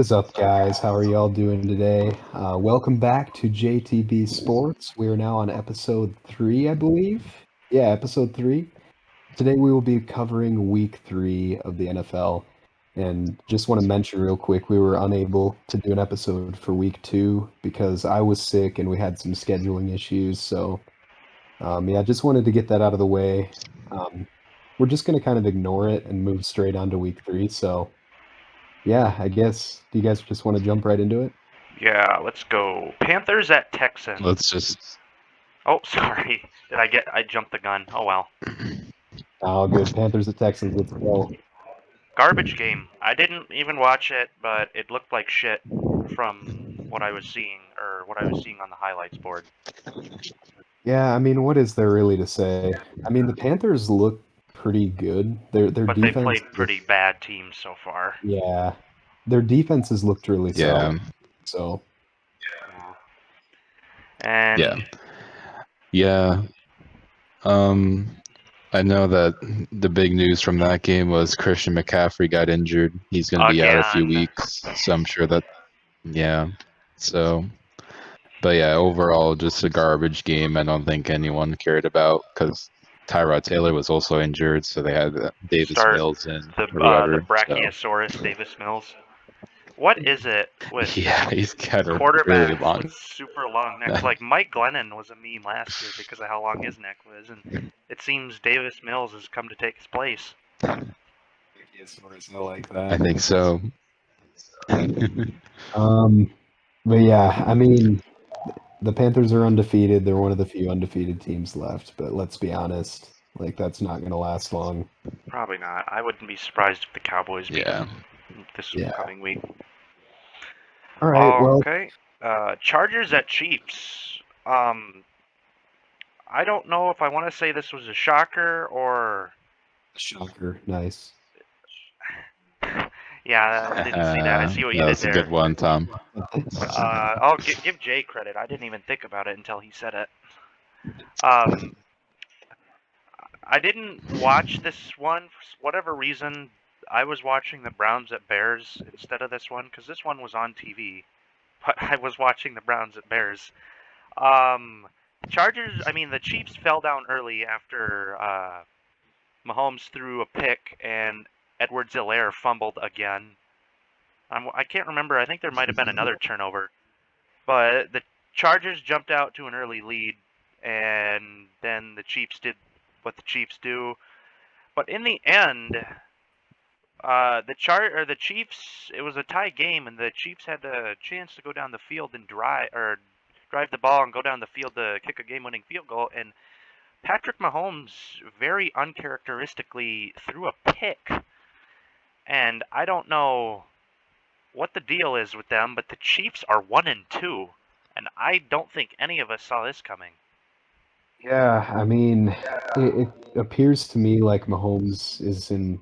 is up, guys? How are y'all doing today? Welcome back to JTB Sports. We are now on episode 3, I believe. Yeah, episode 3. Today we will be covering week 3 of the NFL. And just want to mention real quick, we were unable to do an episode for week 2 because I was sick and we had some scheduling issues. So, yeah, just wanted to get that out of the way. We're just going to kind of ignore it and move straight on to week 3. So, yeah, I guess. Do you guys just want to jump right into it? Yeah, let's go. Panthers at Texans. Let's just. Oh, sorry. I jumped the gun. Oh well. Oh, good. Panthers at Texans. Let's go. Garbage game. I didn't even watch it, but it looked like shit from what I was seeing on the highlights board. Yeah, I mean, what is there really to say? I mean, the Panthers look pretty good. Their But they defense. played pretty bad teams so far. Yeah, their defense has looked really Yeah. solid. So And Yeah. I know that the big news from that game was Christian McCaffrey got injured. He's going to be out a few Again. weeks, so I'm sure that. Yeah. So, but yeah, overall, just a garbage game. I don't think anyone cared about because Tyrod Taylor was also injured, so they had Davis Mills in the or whatever. Brachiosaurus Davis Mills. What is it with Yeah, he's got a quarterbacks really long. with super long necks? Like Mike Glennon was a meme last year because of how long his neck was, and it seems Davis Mills has come to take his place. like that. I think so. But yeah, I mean, the Panthers are undefeated. They're one of the few undefeated teams left. But let's be honest, like that's not going to last long. Probably not. I wouldn't be surprised if the Cowboys beat them this coming week. All right. Well, Okay. Chargers at Chiefs. I don't know if I want to say this was a shocker or. Shocker. Nice. Yeah, I didn't see that. I see what you did That's there. a good one, Tom. I'll give Jay credit. I didn't even think about it until he said it. I didn't watch this one for whatever reason. I was watching the Browns at Bears instead of this one because this one was on TV. But I was watching the Browns at Bears. The Chiefs fell down early after Mahomes threw a pick and Edwards-Helaire fumbled again. I can't remember. I think there might have been another turnover. But the Chargers jumped out to an early lead, and then the Chiefs did what the Chiefs do. But in the end, the Chiefs, it was a tie game, and the Chiefs had a chance to go down the field and drive the ball and go down the field to kick a game-winning field goal, and Patrick Mahomes very uncharacteristically threw a pick. And I don't know what the deal is with them, but the Chiefs are 1-2, and I don't think any of us saw this coming. Yeah, I mean, it appears to me like Mahomes is in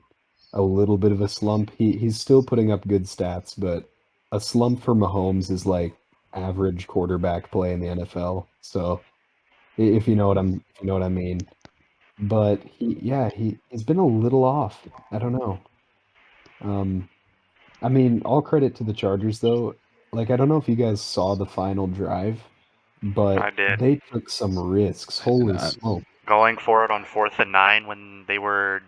a little bit of a slump. He's still putting up good stats, but a slump for Mahomes is like average quarterback play in the NFL. So if you know what I mean. But he's been a little off. I don't know. I mean, all credit to the Chargers though. Like I don't know if you guys saw the final drive, but I did. they took some risks. Holy smoke. Going for it on 4th and 9 when they were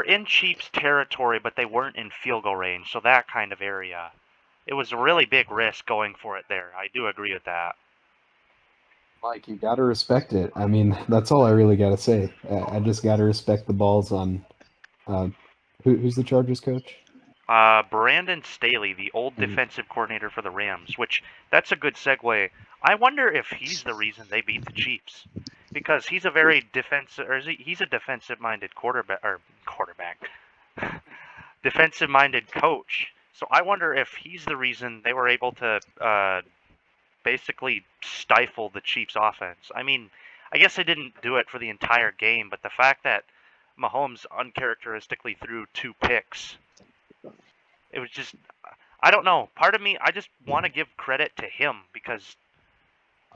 in Chiefs territory, but they weren't in field goal range, so that kind of area. It was a really big risk going for it there. I do agree with that. Like, you got to respect it. I mean, that's all I really got to say. I just got to respect the balls on who's the Chargers coach? Brandon Staley, the old defensive coordinator for the Rams, which that's a good segue. I wonder if he's the reason they beat the Chiefs, because he's a very he's a defensive-minded defensive-minded coach. So I wonder if he's the reason they were able to basically stifle the Chiefs' offense. I mean, I guess they didn't do it for the entire game, but the fact that Mahomes uncharacteristically threw 2 picks, it was just, I don't know. Part of me, I just want to give credit to him because,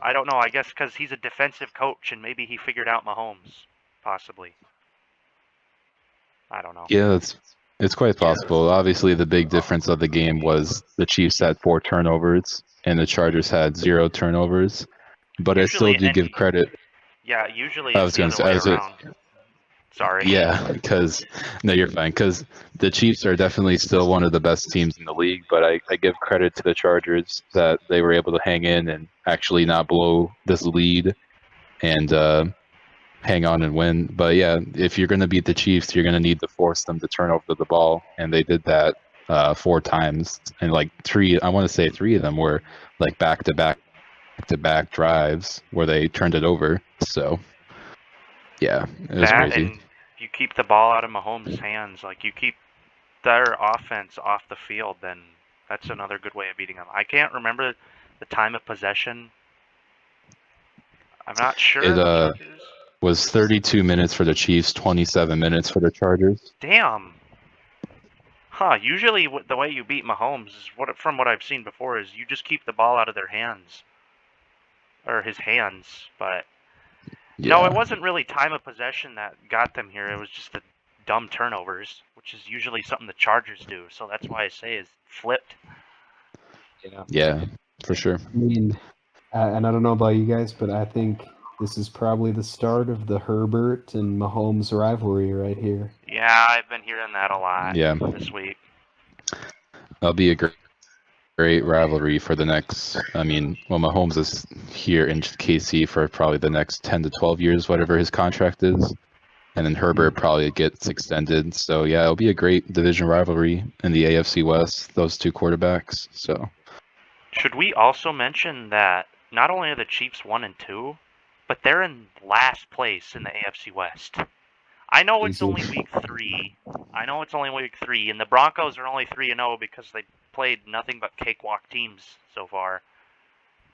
I don't know, I guess because he's a defensive coach and maybe he figured out Mahomes, possibly. I don't know. Yeah, It's quite possible. Obviously, the big difference of the game was the Chiefs had 4 turnovers and the Chargers had 0 turnovers. But I still do give credit. Yeah, usually I it's was the going to other say, way around. Sorry. yeah, because no, you're fine. Because the Chiefs are definitely still one of the best teams in the league. But I give credit to the Chargers that they were able to hang in and actually not blow this lead and hang on and win. But yeah, if you're going to beat the Chiefs, you're going to need to force them to turn over the ball, and they did that 4 times, and like 3. I want to say 3 of them were like back to back drives where they turned it over. So yeah, it was That crazy. and you keep the ball out of Mahomes' hands, like you keep their offense off the field, then that's another good way of beating them. I can't remember the time of possession. I'm not sure. It was 32 minutes for the Chiefs, 27 minutes for the Chargers. Damn. Huh, usually the way you beat Mahomes is from what I've seen before is you just keep the ball out of their hands. Or his hands, but Yeah. no, it wasn't really time of possession that got them here. It was just the dumb turnovers, which is usually something the Chargers do. So that's why I say is flipped. Yeah, for sure. I mean, and I don't know about you guys, but I think this is probably the start of the Herbert and Mahomes rivalry right here. Yeah, I've been hearing that a lot Yeah. this week. That'll be a great rivalry for the next. I mean, well, Mahomes is here in KC for probably the next 10 to 12 years, whatever his contract is. And then Herbert probably gets extended. So yeah, it'll be a great division rivalry in the AFC West, those 2 quarterbacks. So Should we also mention that not only are the Chiefs 1 and 2, but they're in last place in the AFC West. I know it's only week 3. And the Broncos are only 3-0 because they played nothing but cakewalk teams so far.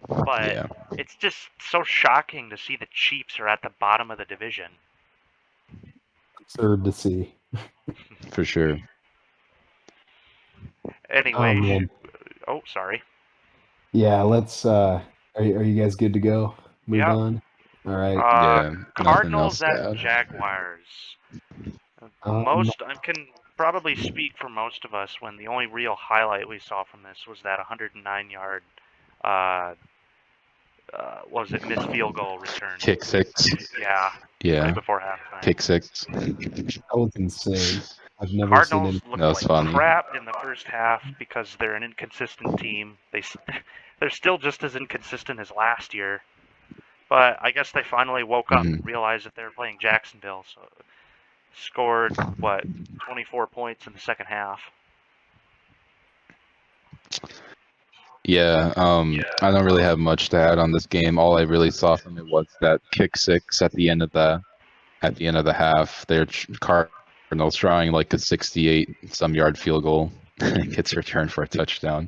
But yeah, it's just so shocking to see the Chiefs are at the bottom of the division. Absurd to see. for sure. Anyway, sorry. Yeah, let's. Are you guys good to go? Move Yep. on. All right. Yeah, nothing Cardinals else to at add. Jaguars. I can probably speak for most of us when the only real highlight we saw from this was that 109-yard, missed field goal return. Kick 6. Yeah. Yeah. Right before halftime. Kick 6. That was insane. I've never Cardinals seen looked That was like funny. crap in the first half because they're an inconsistent team. They're still just as inconsistent as last year. But I guess they finally woke up and realized that they were playing Jacksonville. So scored, 24 points in the second half. Yeah, I don't really have much to add on this game. All I really saw from it was that kick 6 at the end of the half. They're Cardinals trying like a 68 some yard field goal and gets returned for a touchdown.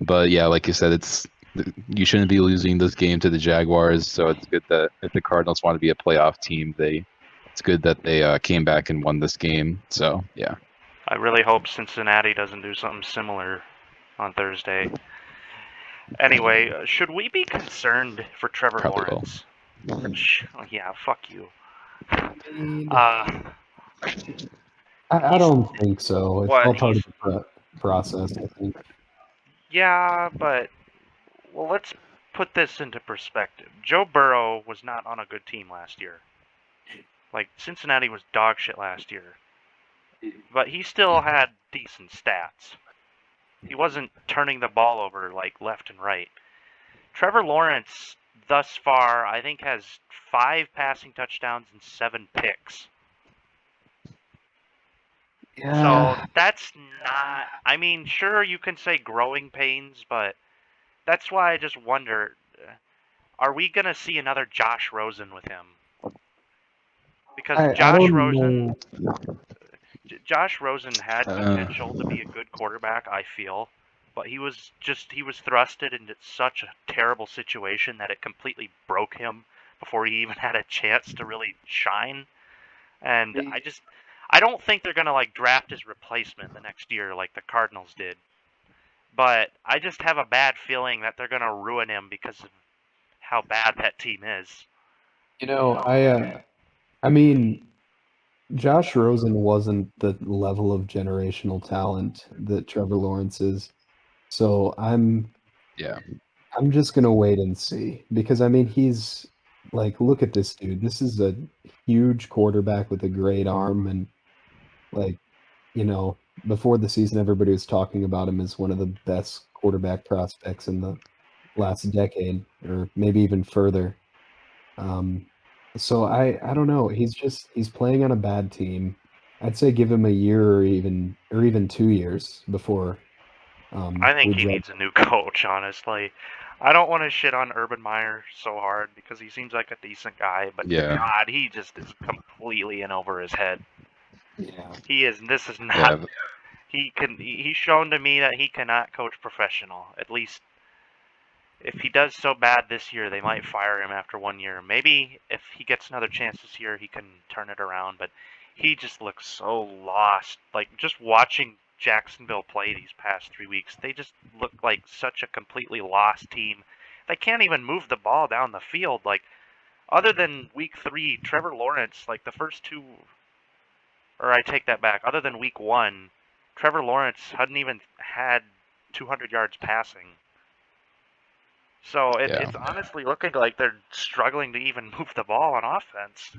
But yeah, like you said, you shouldn't be losing this game to the Jaguars. So it's good that if the Cardinals want to be a playoff team, it's good that they came back and won this game. So yeah. I really hope Cincinnati doesn't do something similar on Thursday. Anyway, should we be concerned for Trevor Probably Lawrence? Yeah, fuck you. I don't think so. It's all part of the process, I think. Yeah, but let's put this into perspective. Joe Burrow was not on a good team last year. Like, Cincinnati was dog shit last year. But he still had decent stats. He wasn't turning the ball over, like, left and right. Trevor Lawrence, thus far, I think has 5 passing touchdowns and 7 picks. Yeah. So that's not. I mean, sure, you can say growing pains, but that's why I just wonder: are we gonna see another Josh Rosen with him? Because Josh Rosen had potential to be a good quarterback, I feel, but he was thrusted into such a terrible situation that it completely broke him before he even had a chance to really shine. And I don't think they're gonna like draft his replacement the next year like the Cardinals did. But I just have a bad feeling that they're gonna ruin him because of how bad that team is. I mean, Josh Rosen wasn't the level of generational talent that Trevor Lawrence is. So Yeah. I'm just gonna wait and see because I mean he's like look at this dude. This is a huge quarterback with a great arm and like before the season everybody was talking about him as one of the best quarterback prospects in the last decade or maybe even further. Um, so I don't know. He's playing on a bad team. I'd say give him a year or even 2 years before I think we he judge. needs a new coach, honestly. I don't want to shit on Urban Meyer so hard because he seems like a decent guy, but Yeah. God, he just is completely in over his head. Yeah, He is. This is not. Yeah. He's shown to me that he cannot coach professional. At least if he does so bad this year, they might fire him after 1 year. Maybe if he gets another chance this year, he can turn it around. But he just looks so lost. Like just watching Jacksonville play these past 3 weeks, they just look like such a completely lost team. They can't even move the ball down the field. Like other than week 3, Trevor Lawrence, like the first two, or I take that back. Other than week 1, Trevor Lawrence hadn't even had 200 yards passing. So Yeah. it's honestly looking like they're struggling to even move the ball on offense.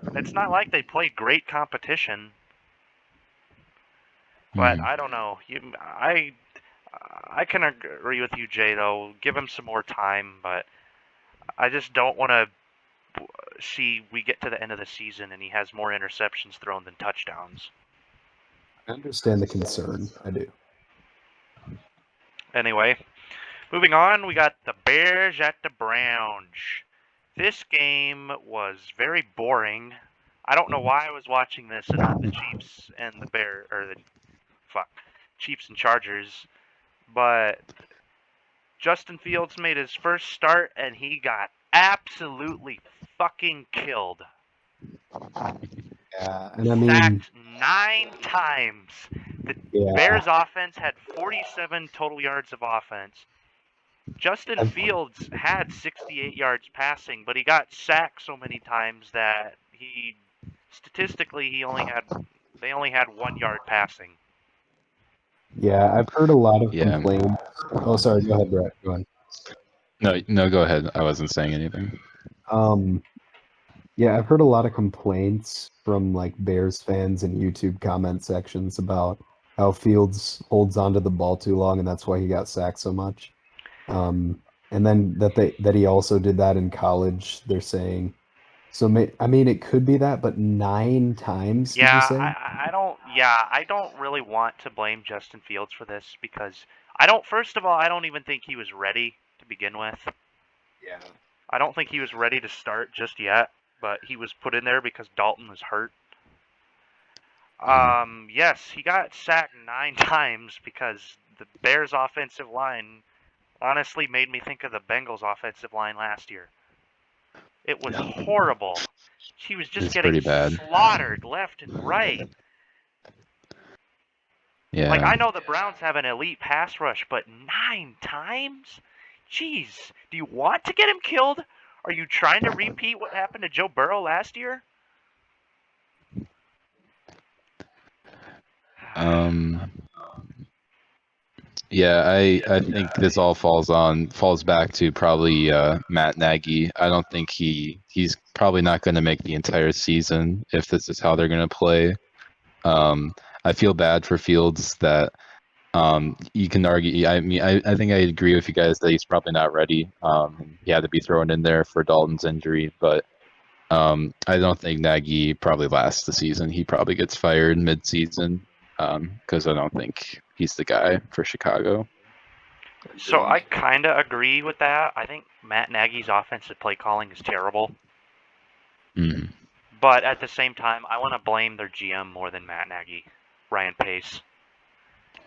And it's not like they play great competition, but Mhm. I don't know. I can agree with you, Jay. Though, give him some more time, but I just don't want to see we get to the end of the season and he has more interceptions thrown than touchdowns. I understand the concern. I do. Anyway, moving on, we got the Bears at the Browns. This game was very boring. I don't know why I was watching this and not the Chiefs and the Chiefs and Chargers, but Justin Fields made his first start and he got absolutely fucking killed. Yeah, and I mean, Sacked 9 times. The yeah, Bears offense had 47 total yards of offense. Justin I've, Fields had 68 yards passing, but he got sacked so many times that statistically they only had 1 yard passing. yeah, I've heard a lot of Yeah. complaints. Oh, sorry. Go ahead, Brett. Go ahead. No, go ahead. I wasn't saying anything. Um, yeah, I've heard a lot of complaints from like Bears fans in YouTube comment sections about how Fields holds onto the ball too long, and that's why he got sacked so much. And then that he also did that in college. They're saying so. I mean, it could be that, but 9 times, did you Yeah, say? I don't really want to blame Justin Fields for this because first of all, I don't even think he was ready to begin with. Yeah. I don't think he was ready to start just yet, but he was put in there because Dalton was hurt. Yes, he got sacked 9 times because the Bears offensive line honestly made me think of the Bengals offensive line last year. It was horrible. He was just It's getting pretty bad. slaughtered left and right. Like, Yeah. I know the Browns have an elite pass rush, but 9 times? Jeez, do you want to get him killed? Are you trying to repeat what happened to Joe Burrow last year? Um. Yeah, I think this all falls back to probably Matt Nagy. I don't think he's probably not going to make the entire season if this is how they're going to play. Um, I feel bad for Fields that you can argue. I mean, I think I agree with you guys that he's probably not ready. He had to be thrown in there for Dalton's injury, but I don't think Nagy probably lasts the season. He probably gets fired mid-season because I don't think he's the guy for Chicago. So I Agreed. kind of agree with that. I think Matt Nagy's offensive play calling is terrible. Mm, But at the same time, I want to blame their GM more than Matt Nagy, Ryan Pace.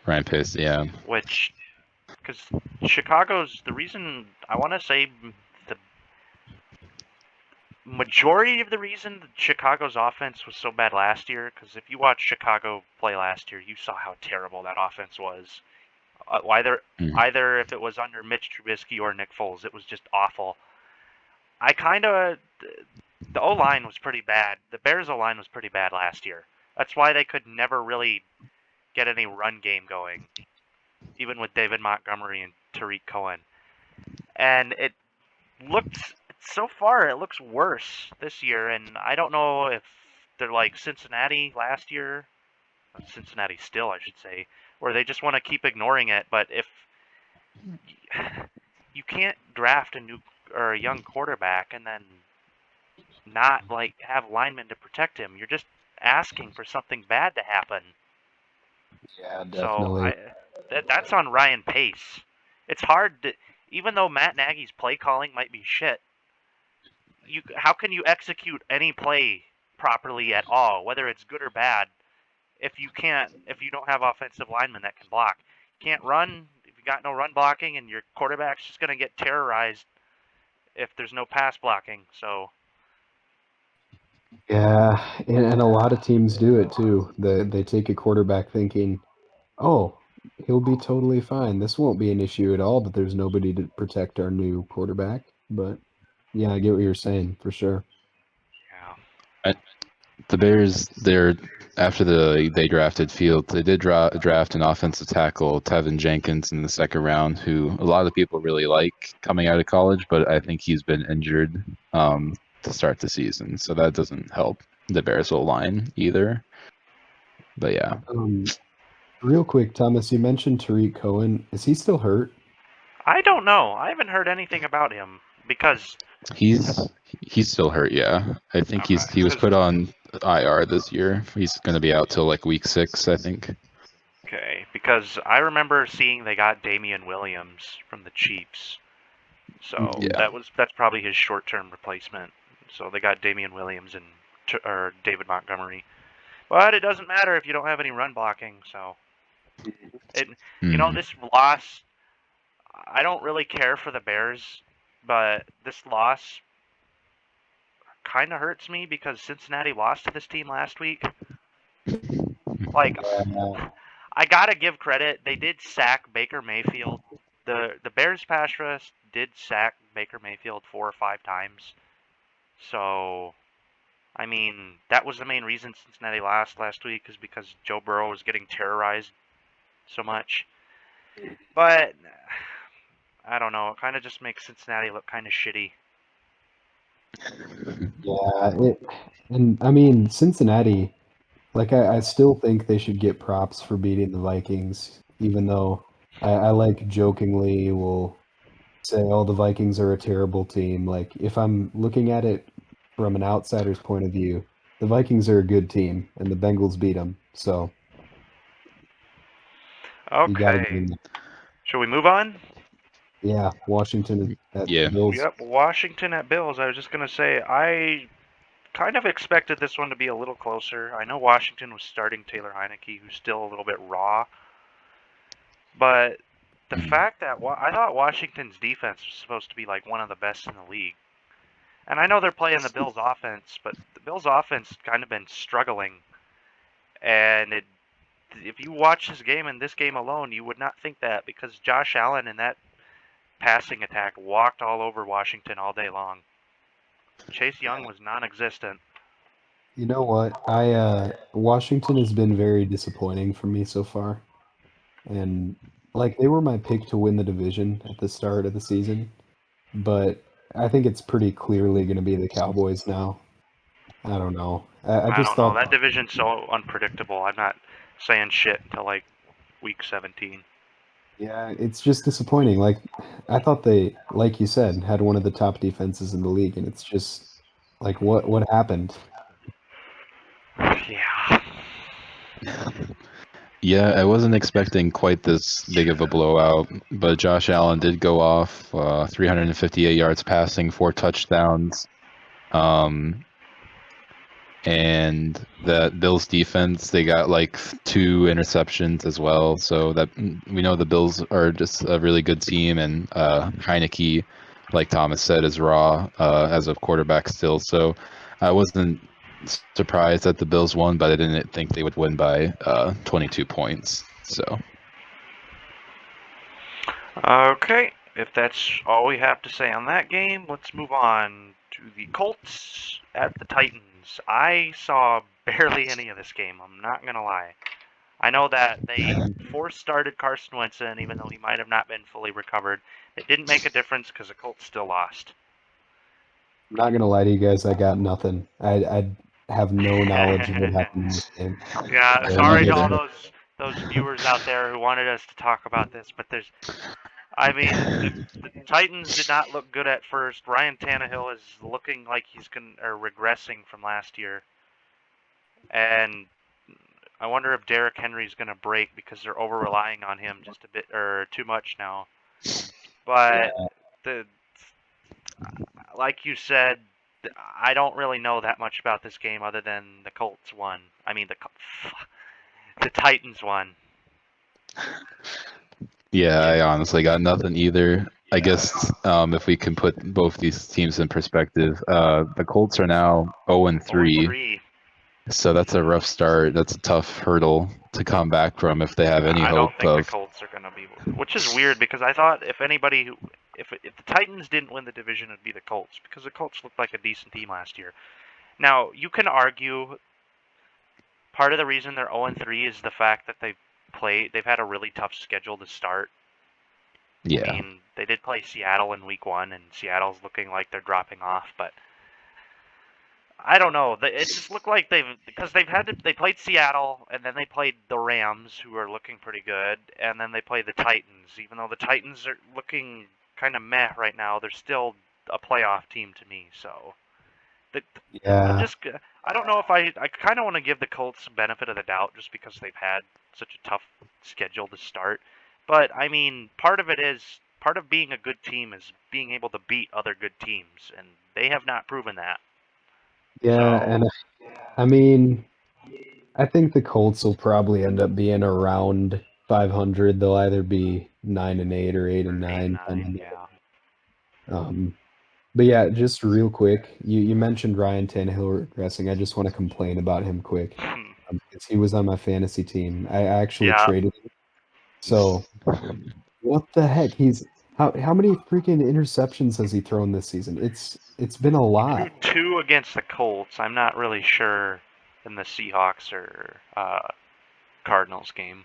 Ryan Pace, yeah. Because Chicago's the reason I want to say the majority of the reason that Chicago's offense was so bad last year. Because if you watched Chicago play last year, you saw how terrible that offense was. Either Mm, either if it was under Mitch Trubisky or Nick Foles, it was just awful. I kind of the O-line was pretty bad. The Bears' O-line was pretty bad last year. That's why they could never really get any run game going, even with David Montgomery and Tariq Cohen. And it looks worse this year, and I don't know if they're like Cincinnati last year, Cincinnati still, I should say, where they just want to keep ignoring it. But if you can't draft a young quarterback and then not like have linemen to protect him, you're just asking for something bad to happen. Yeah, So definitely. that's on Ryan Pace. It's hard to, even though Matt Nagy's play calling might be shit. How can you execute any play properly at all, whether it's good or bad, if you don't have offensive linemen that can block? You can't run if you got no run blocking, and your quarterback's just gonna get terrorized if there's no pass blocking. So Yeah, and a lot of teams do it too. They take a quarterback thinking, oh, he'll be totally fine. This won't be an issue at all, but there's nobody to protect our new quarterback. But yeah, I get what you're saying for sure. yeah, The Bears, after they drafted Fields, they did draft an offensive tackle, Tevin Jenkins, in the second round, who a lot of people really like coming out of college, but I think he's been injured to start the season, so that doesn't help the Bears' O-line either. But yeah, Real quick, Thomas, you mentioned Tariq Cohen. Is he still hurt? I don't know. I haven't heard anything about him because he's still hurt. Yeah, I think he was put on IR this year. He's going to be out till like week 6, I think. okay, because I remember seeing they got Damian Williams from the Chiefs. So Yeah. that's probably his short-term replacement. So they got Damian Williams and or David Montgomery. But it doesn't matter if you don't have any run blocking. So this loss, I don't really care for the Bears, but this loss kind of hurts me because Cincinnati lost to this team last week. Like, I gotta give credit. They did sack Baker Mayfield. The Bears pass rush did sack Baker Mayfield 4 or 5 times. So, I mean, that was the main reason Cincinnati lost last week, is because Joe Burrow was getting terrorized so much. But I don't know. It kind of just makes Cincinnati look kind of shitty. Yeah, and I mean Cincinnati, like I still think they should get props for beating the Vikings, even though I like jokingly will say, oh, the Vikings are a terrible team. Like if I'm looking at it from an outsider's point of view, the Vikings are a good team, and the Bengals beat them. So you got to give Okay. them. Shall we move on? Yeah, Washington at Yeah. Bills. Yep, Washington at Bills. I was just going to say, I kind of expected this one to be a little closer. I know Washington was starting Taylor Heineke, who's still a little bit raw. But the fact that I thought Washington's defense was supposed to be like one of the best in the league. And I know they're playing the Bills offense, but the Bills offense kind of been struggling. And if you watch this game and this game alone, you would not think that, because Josh Allen in that passing attack walked all over Washington all day long. Chase Young was non-existent. You know what? Washington has been very disappointing for me so far. And like they were my pick to win the division at the start of the season, but I think it's pretty clearly going to be the Cowboys now. I don't know. I I just don't know. thought, That division's so unpredictable. I'm not saying shit until like week 17. yeah, it's just disappointing. Like I thought they, like you said, had one of the top defenses in the league, and it's just like what happened? Yeah. Yeah, I wasn't expecting quite this big of a blowout, but Josh Allen did go off 358 yards passing, 4 touchdowns. And the Bills defense, they got like 2 interceptions as well. So that we know the Bills are just a really good team, and Heineke, like Thomas said, is raw as a quarterback still. So I wasn't surprised that the Bills won, but I didn't think they would win by 22 points. So Okay, if that's all we have to say on that game, let's move on to the Colts at the Titans. I saw barely any of this game. I'm not gonna lie. I know that they force-started Carson Wentz in, even though he might have not been fully recovered. It didn't make a difference because the Colts still lost. I'm not gonna lie to you guys, I got nothing. I have no knowledge of what happened in this game. Yeah, Yeah, me sorry to all neither. those viewers out there who wanted us to talk about this, but I mean, the Titans did not look good at first. Ryan Tannehill is looking like he's regressing from last year, and I wonder if Derrick Henry's gonna break because they're over relying on him just a bit or too much now. But the like you said, I don't really know that much about this game other than the Colts won. I mean the Titans won. Yeah, I honestly got nothing either. I guess if we can put both these teams in perspective, the Colts are now 0-3, 0-3. so that's a rough start. That's a tough hurdle to come back from if they have any I don't hope think the of. Colts are gonna be, which is weird because I thought if the Titans didn't win the division, it'd be the Colts because the Colts looked like a decent team last year. Now you can argue part of the reason they're 0-3 is the fact that they've had a really tough schedule to start. Yeah. I mean, they did play Seattle in week 1, and Seattle's looking like they're dropping off, but I don't know. It just looked like they played Seattle, and then they played the Rams, who are looking pretty good, and then they played the Titans. Even though the Titans are looking kind of meh right now, they're still a playoff team to me. So, Yeah, I don't know if I kind of want to give the Colts the benefit of the doubt just because they've had such a tough schedule to start. But I mean, part of being a good team is being able to beat other good teams, and they have not proven that. yeah, So, and I mean, I think the Colts will probably end up being around 500. They'll either be 9-8 or 8-9, 8-9, depending. yeah. But yeah, just real quick, you mentioned Ryan Tannehill regressing. I just want to complain about him quick. Because he was on my fantasy team. I actually Yeah, traded him. So what the heck? How many freaking interceptions has he thrown this season? It's been a he threw lot. 2 against the Colts. I'm not really sure in the Seahawks or Cardinals game.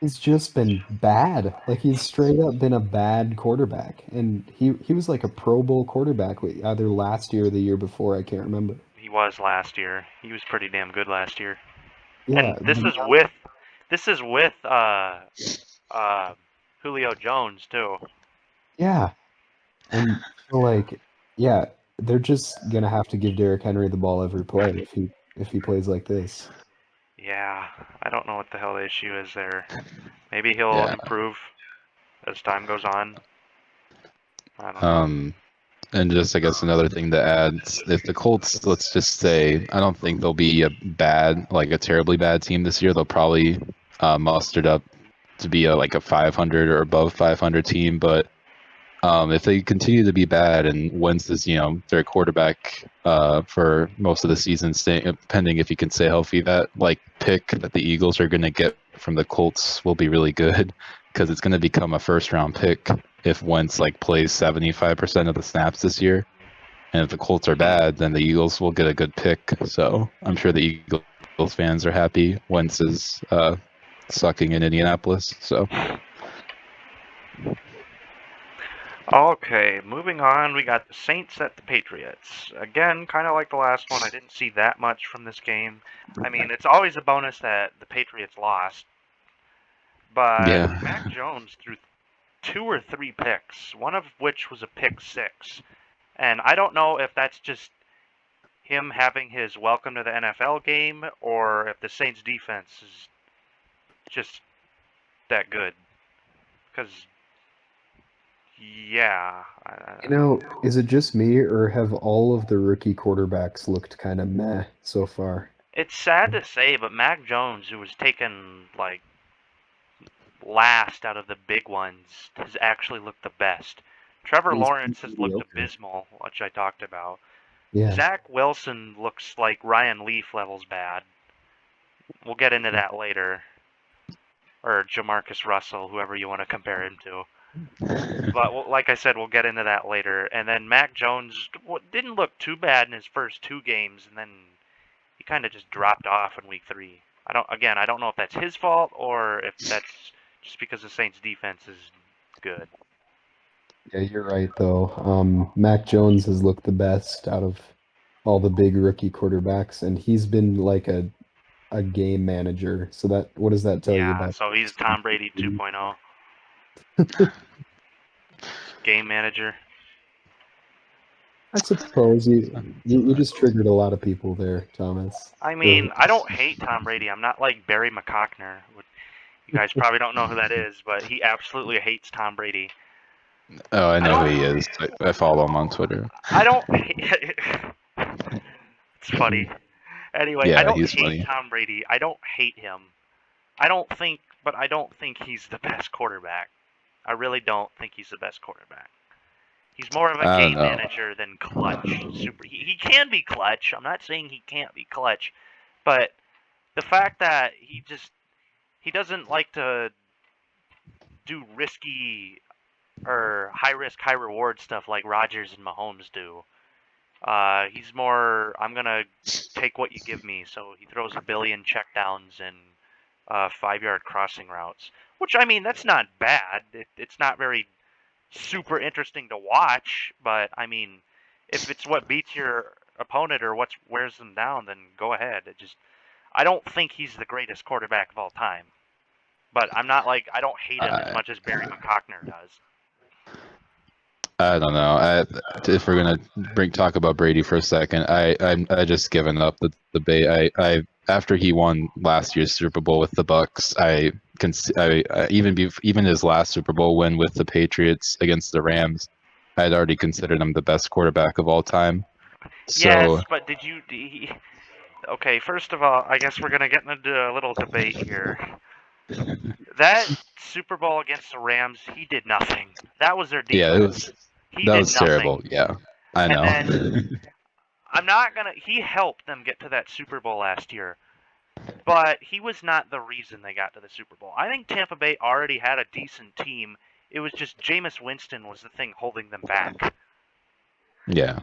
He's just been bad. Like he's straight up been a bad quarterback. And he was like a Pro Bowl quarterback either last year or the year before, I can't remember. He was last year. He was pretty damn good last year. Yeah, And this is with uh, Julio Jones too. yeah. And so like yeah, they're just gonna have to give Derrick Henry the ball every play if he plays like this. Yeah, I don't know what the hell the issue is there. Maybe he'll Yeah. improve as time goes on. I don't know. And just, I guess, another thing to add, if the Colts, let's just say, I don't think they'll be a terribly bad team this year. They'll probably mustered up to be like a 500 or above 500 team. But if they continue to be bad and Wentz is, their quarterback for most of the season, pending if he can stay healthy, that like pick that the Eagles are going to get from the Colts will be really good because it's going to become a first-round pick if Wentz like plays 75% of the snaps this year. And if the Colts are bad, then the Eagles will get a good pick. So I'm sure the Eagles fans are happy Wentz is sucking in Indianapolis. So. Okay, moving on, we got the Saints at the Patriots. Again, kind of like the last one, I didn't see that much from this game. I mean, it's always a bonus that the Patriots lost, but Yeah. Mac Jones threw 2 or 3 picks, one of which was a pick 6. And I don't know if that's just him having his welcome to the NFL game or if the Saints defense is just that good. Because, yeah. Is it just me or have all of the rookie quarterbacks looked kind of meh so far? It's sad to say, but Mac Jones, who was taken, like, last out of the big ones, has actually looked the best. Trevor He's Lawrence has looked mediocre. abysmal, which I talked about. Yeah. Zach Wilson looks like Ryan Leaf levels bad. We'll get into that later. Or Jamarcus Russell, whoever you want to compare him to. But like I said, we'll get into that later. And then Mac Jones didn't look too bad in his first 2 games, and then he kind of just dropped off in week 3. I don't know if that's his fault or if that's just because the Saints defense is good. Yeah, you're right though. Mac Jones has looked the best out of all the big rookie quarterbacks, and he's been like a game manager. So that what does that tell you Yeah, about so he's Tom Brady 2.0. Game manager. I suppose you just triggered a lot of people there, Thomas. I mean, I don't hate Tom Brady. I'm not like Barry McCockner. You guys probably don't know who that is, but he absolutely hates Tom Brady. Oh, I know don't- who he is. I follow him on Twitter. I don't. It's funny. Anyway, I Yeah, don't he's hate funny. Tom Brady. I don't hate him. But I don't think he's the best quarterback. I really don't think he's the best quarterback. He's more of a I don't game know. manager than clutch. He can be clutch. I'm not saying he can't be clutch, but the fact that he doesn't like to do risky or high risk, high reward stuff like Rodgers and Mahomes do. He's more, I'm going to take what you give me. So he throws a billion checkdowns and 5-yard crossing routes, which, I mean, that's not bad. It's not very super interesting to watch, but, I mean, if it's what beats your opponent or what wears them down, then go ahead. I don't think he's the greatest quarterback of all time. But I'm not like, I don't hate him as much as Barry McCockner does. I don't know. If we're gonna talk about Brady for a second, I just given up the debate. I after he won last year's Super Bowl with the Bucks, even his last Super Bowl win with the Patriots against the Rams, I had already considered him the best quarterback of all time. So Yes, but okay, first of all, I guess we're going to get into a little debate here. That Super Bowl against the Rams, he did nothing. That was their defense. that was terrible. Yeah, I know. And then he helped them get to that Super Bowl last year, but he was not the reason they got to the Super Bowl. I think Tampa Bay already had a decent team. It was just Jameis Winston was the thing holding them back. Yeah.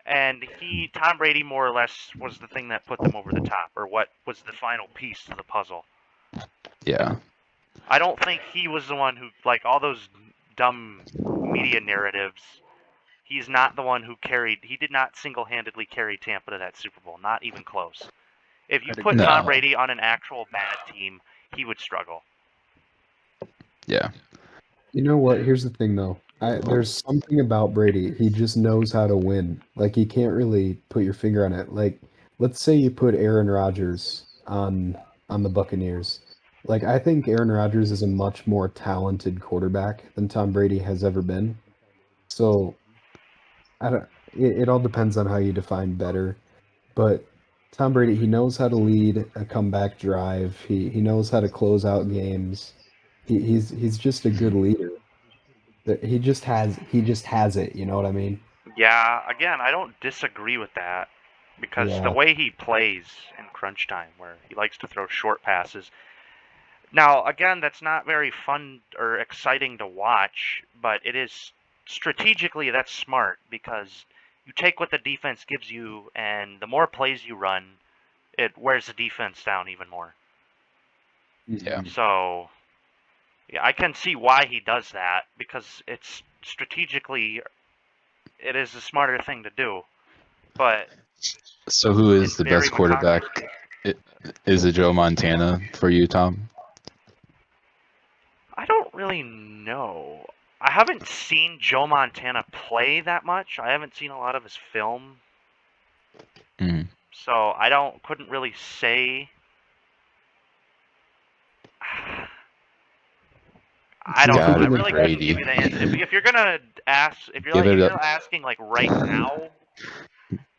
And Tom Brady, more or less, was the thing that put them over the top, or what was the final piece to the puzzle. Yeah. I don't think he was the one who, like, all those dumb media narratives, he's not the one who he did not single-handedly carry Tampa to that Super Bowl, not even close. If you put Tom Brady on an actual bad team, he would struggle. Yeah. You know what? Here's the thing, though. There's something about Brady. He just knows how to win. Like, you can't really put your finger on it. Like, let's say you put Aaron Rodgers on the Buccaneers. Like, I think Aaron Rodgers is a much more talented quarterback than Tom Brady has ever been. So, it all depends on how you define better. But Tom Brady, he knows how to lead a comeback drive. He knows how to close out games. He's just a good leader. He just has it. You know what I mean? Yeah, again, I don't disagree with that, because the Yeah. way he plays in crunch time, where he likes to throw short passes. Now, again, that's not very fun or exciting to watch, but it is strategically, that's smart, because you take what the defense gives you, and the more plays you run, it wears the defense down even more. Yeah. So, yeah, I can see why he does that, because it's strategically, it is a smarter thing to do. But so who is the Barry best quarterback? Is it Joe Montana for you, Tom? I don't really know. I haven't seen Joe Montana play that much. I haven't seen a lot of his film. Mm. So couldn't really say. I don't know. I really couldn't give you the answer. If you're gonna ask, if you're asking like right now,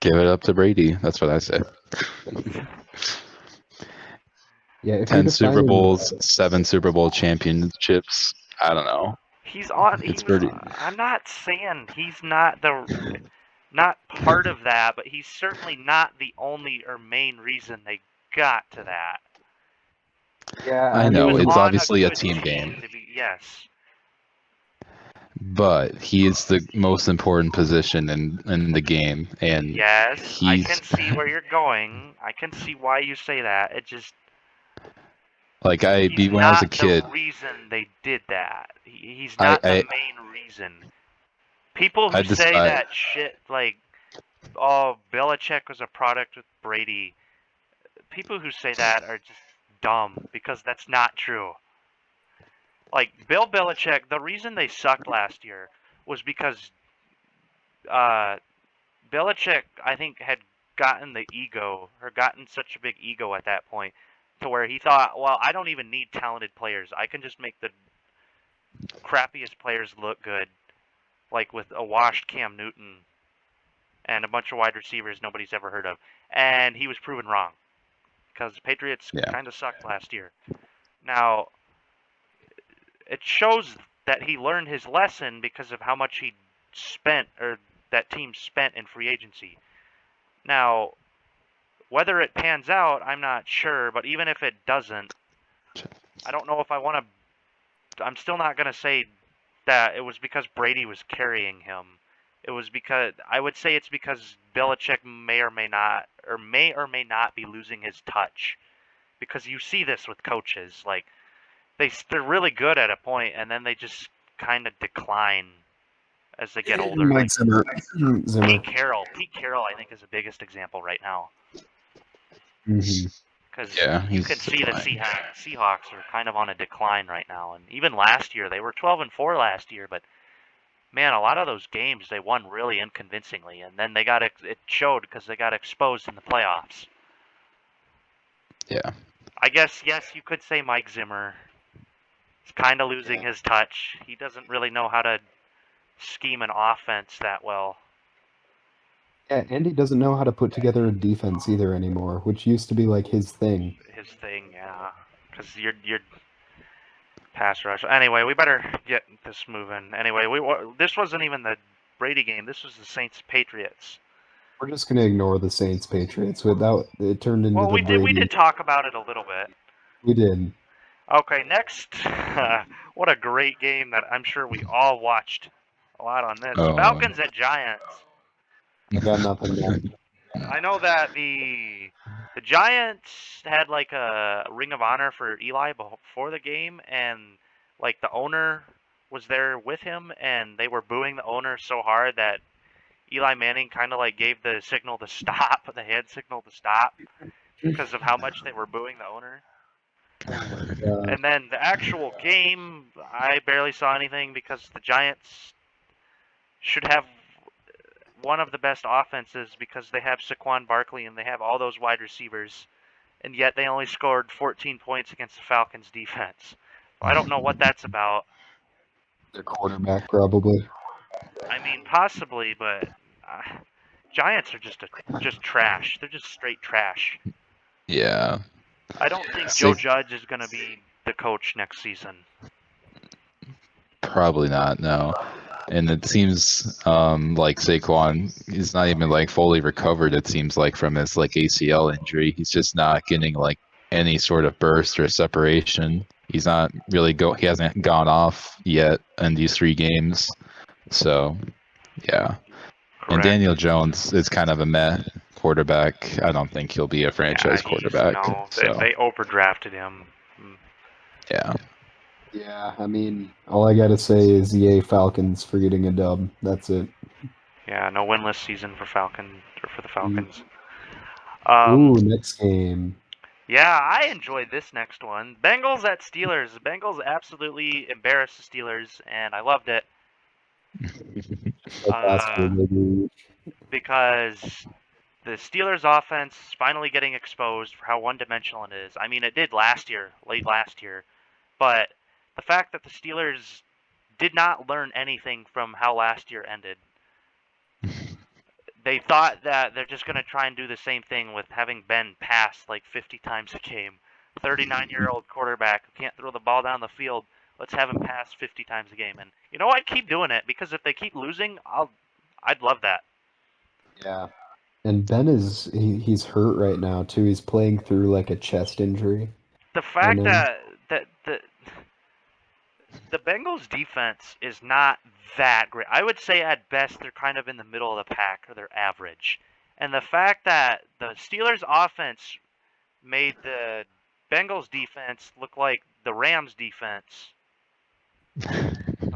give it up to Brady. That's what I say. Yeah, 10 Super Bowls, 7 Super Bowl championships. I don't know. I'm not saying he's not part of that, but he's certainly not the only or main reason they got to that. Yeah, I know. It's obviously a team game. Yes. but he is the most important position in the game, and Yes, I he's can see where you're going. I can see why you say that. It just like he's when I was a not the kid, reason they did that. He's I not the main reason. People I who say decide. that shit like, oh, Belichick was a product with Brady. People who say that are just dumb because that's not true. Like Bill Belichick, the reason they sucked last year was because uh, Belichick, I think, had gotten the ego or gotten such a big ego at that point to where he thought, well, I don't even need talented players. I can just make the crappiest players look good, like with a washed Cam Newton and a bunch of wide receivers nobody's ever heard of. And he was proven wrong because the Patriots Yeah. kind of sucked last year. Now, it shows that he learned his lesson because of how much he spent or that team spent in free agency. Now, whether it pans out, I'm not sure, but even if it doesn't, I don't know if I want to. I'm still not going to say that it was because Brady was carrying him. It was because I would say it's because Belichick may or may not be losing his touch. Because you see this with coaches, like they're really good at a point, and then they just kind of decline as they get older. Mike Like Zimmer. Pete Carroll, I think is the biggest example right now. Mhm. Because Yeah, you he's can see the declining. Seahawks are kind of on a decline right now, and even last year they were 12-4 last year, but man, a lot of those games they won really unconvincingly, and then it showed because they got exposed in the playoffs. Yeah. I guess yes, you could say Mike Zimmer is kind of losing his touch. He doesn't really know how to scheme an offense that well. Yeah, and he doesn't know how to put together a defense either anymore, which used to be like his thing. His thing, yeah, because you're pass rush. Anyway, we better get this moving. Anyway, this wasn't even the Brady game. This was the Saints Patriots. We're just gonna ignore the Saints Patriots. Without it turned into Well, the we Brady. did talk about it a little bit. We did. Okay, next, what a great game that I'm sure we all watched a lot on this. Oh. Falcons at Giants. I got nothing, man. I know that the Giants had like a ring of honor for Eli before the game, and like the owner was there with him, and they were booing the owner so hard that Eli Manning kind of like gave the signal to stop, the hand signal to stop, because of how much they were booing the owner. And then the actual game, I barely saw anything because the Giants should have one of the best offenses because they have Saquon Barkley and they have all those wide receivers, and yet they only scored 14 points against the Falcons defense. So I don't know what that's about. Their quarterback, probably. I mean, possibly, but Giants are just trash. They're just straight trash. Yeah. I don't think Sa- Joe Judge is going to be the coach next season. Probably not, no. And it seems like Saquon is not even like fully recovered, it seems like, from his like ACL injury. He's just not getting like any sort of burst or separation. He's not really he hasn't gone off yet in these 3 games. So yeah. Correct. And Daniel Jones is kind of a meh quarterback. I don't think he'll be a franchise quarterback. So They overdrafted him. yeah. Yeah, I mean, all I gotta say is yay Falcons for getting a dub. That's it. Yeah, no winless season for the Falcons. Ooh, next game. Yeah, I enjoyed this next one. Bengals at Steelers. The Bengals absolutely embarrassed the Steelers, and I loved it. Like last year, maybe. Because the Steelers' offense is finally getting exposed for how one-dimensional it is. I mean, it did late last year, but the fact that the Steelers did not learn anything from how last year ended. They thought that they're just going to try and do the same thing with having Ben pass like 50 times a game. 39-year-old quarterback who can't throw the ball down the field. Let's have him pass 50 times a game. And you know what? Keep doing it because if they keep losing, I'd love that. Yeah. And Ben he's hurt right now too. He's playing through like a chest injury. The fact that the Bengals defense is not that great. I would say at best they're kind of in the middle of the pack, or they're average. And the fact that the Steelers offense made the Bengals defense look like the Rams defense.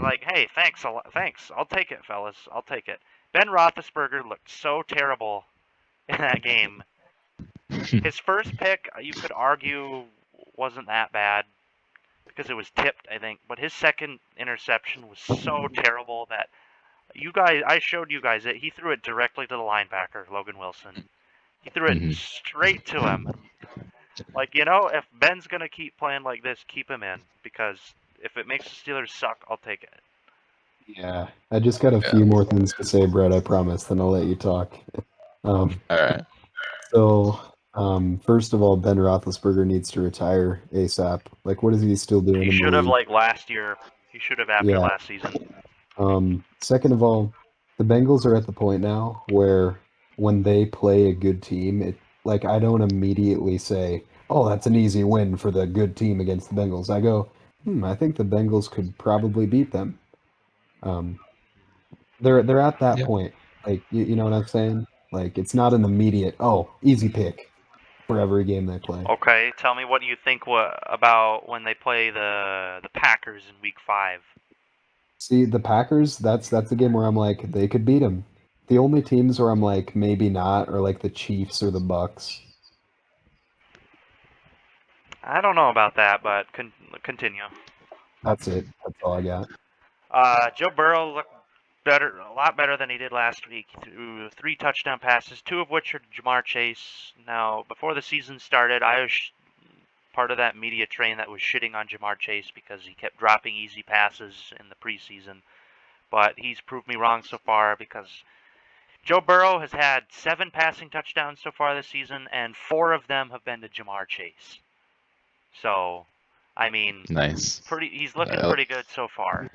Like, hey, thanks, thanks. I'll take it, fellas. I'll take it. Ben Roethlisberger looked so terrible in that game. His first pick, you could argue, wasn't that bad because it was tipped, I think. But his second interception was so terrible that I showed you guys it. He threw it directly to the linebacker, Logan Wilson. He threw it straight to him. Like, if Ben's going to keep playing like this, keep him in. Because if it makes the Steelers suck, I'll take it. Yeah, I just got a few more things to say, Brett, I promise, then I'll let you talk. All right. So, first of all, Ben Roethlisberger needs to retire ASAP. Like, what is he still doing He in the should have, league? like, last year. He should have after last season. Second of all, the Bengals are at the point now where when they play a good team, I don't immediately say, "Oh, that's an easy win for the good team against the Bengals." I go, I think the Bengals could probably beat them. They're at that point. Like, you know what I'm saying? Like, it's not an immediate, "Oh, easy pick" for every game they play. Okay, tell me what you think about when they play the Packers in Week 5. See, the Packers, that's a game where I'm like, they could beat them. The only teams where I'm like, maybe not, are like the Chiefs or the Bucks. I don't know about that, but continue. That's it. That's all I got. Joe Burrow looked a lot better than he did last week. He threw 3 touchdown passes, 2 of which are Jamar Chase. Now, before the season started, I was part of that media train that was shitting on Jamar Chase because he kept dropping easy passes in the preseason. But he's proved me wrong so far because Joe Burrow has had 7 passing touchdowns so far this season, and 4 of them have been to Jamar Chase. So, I mean, Nice. he's looking pretty good so far.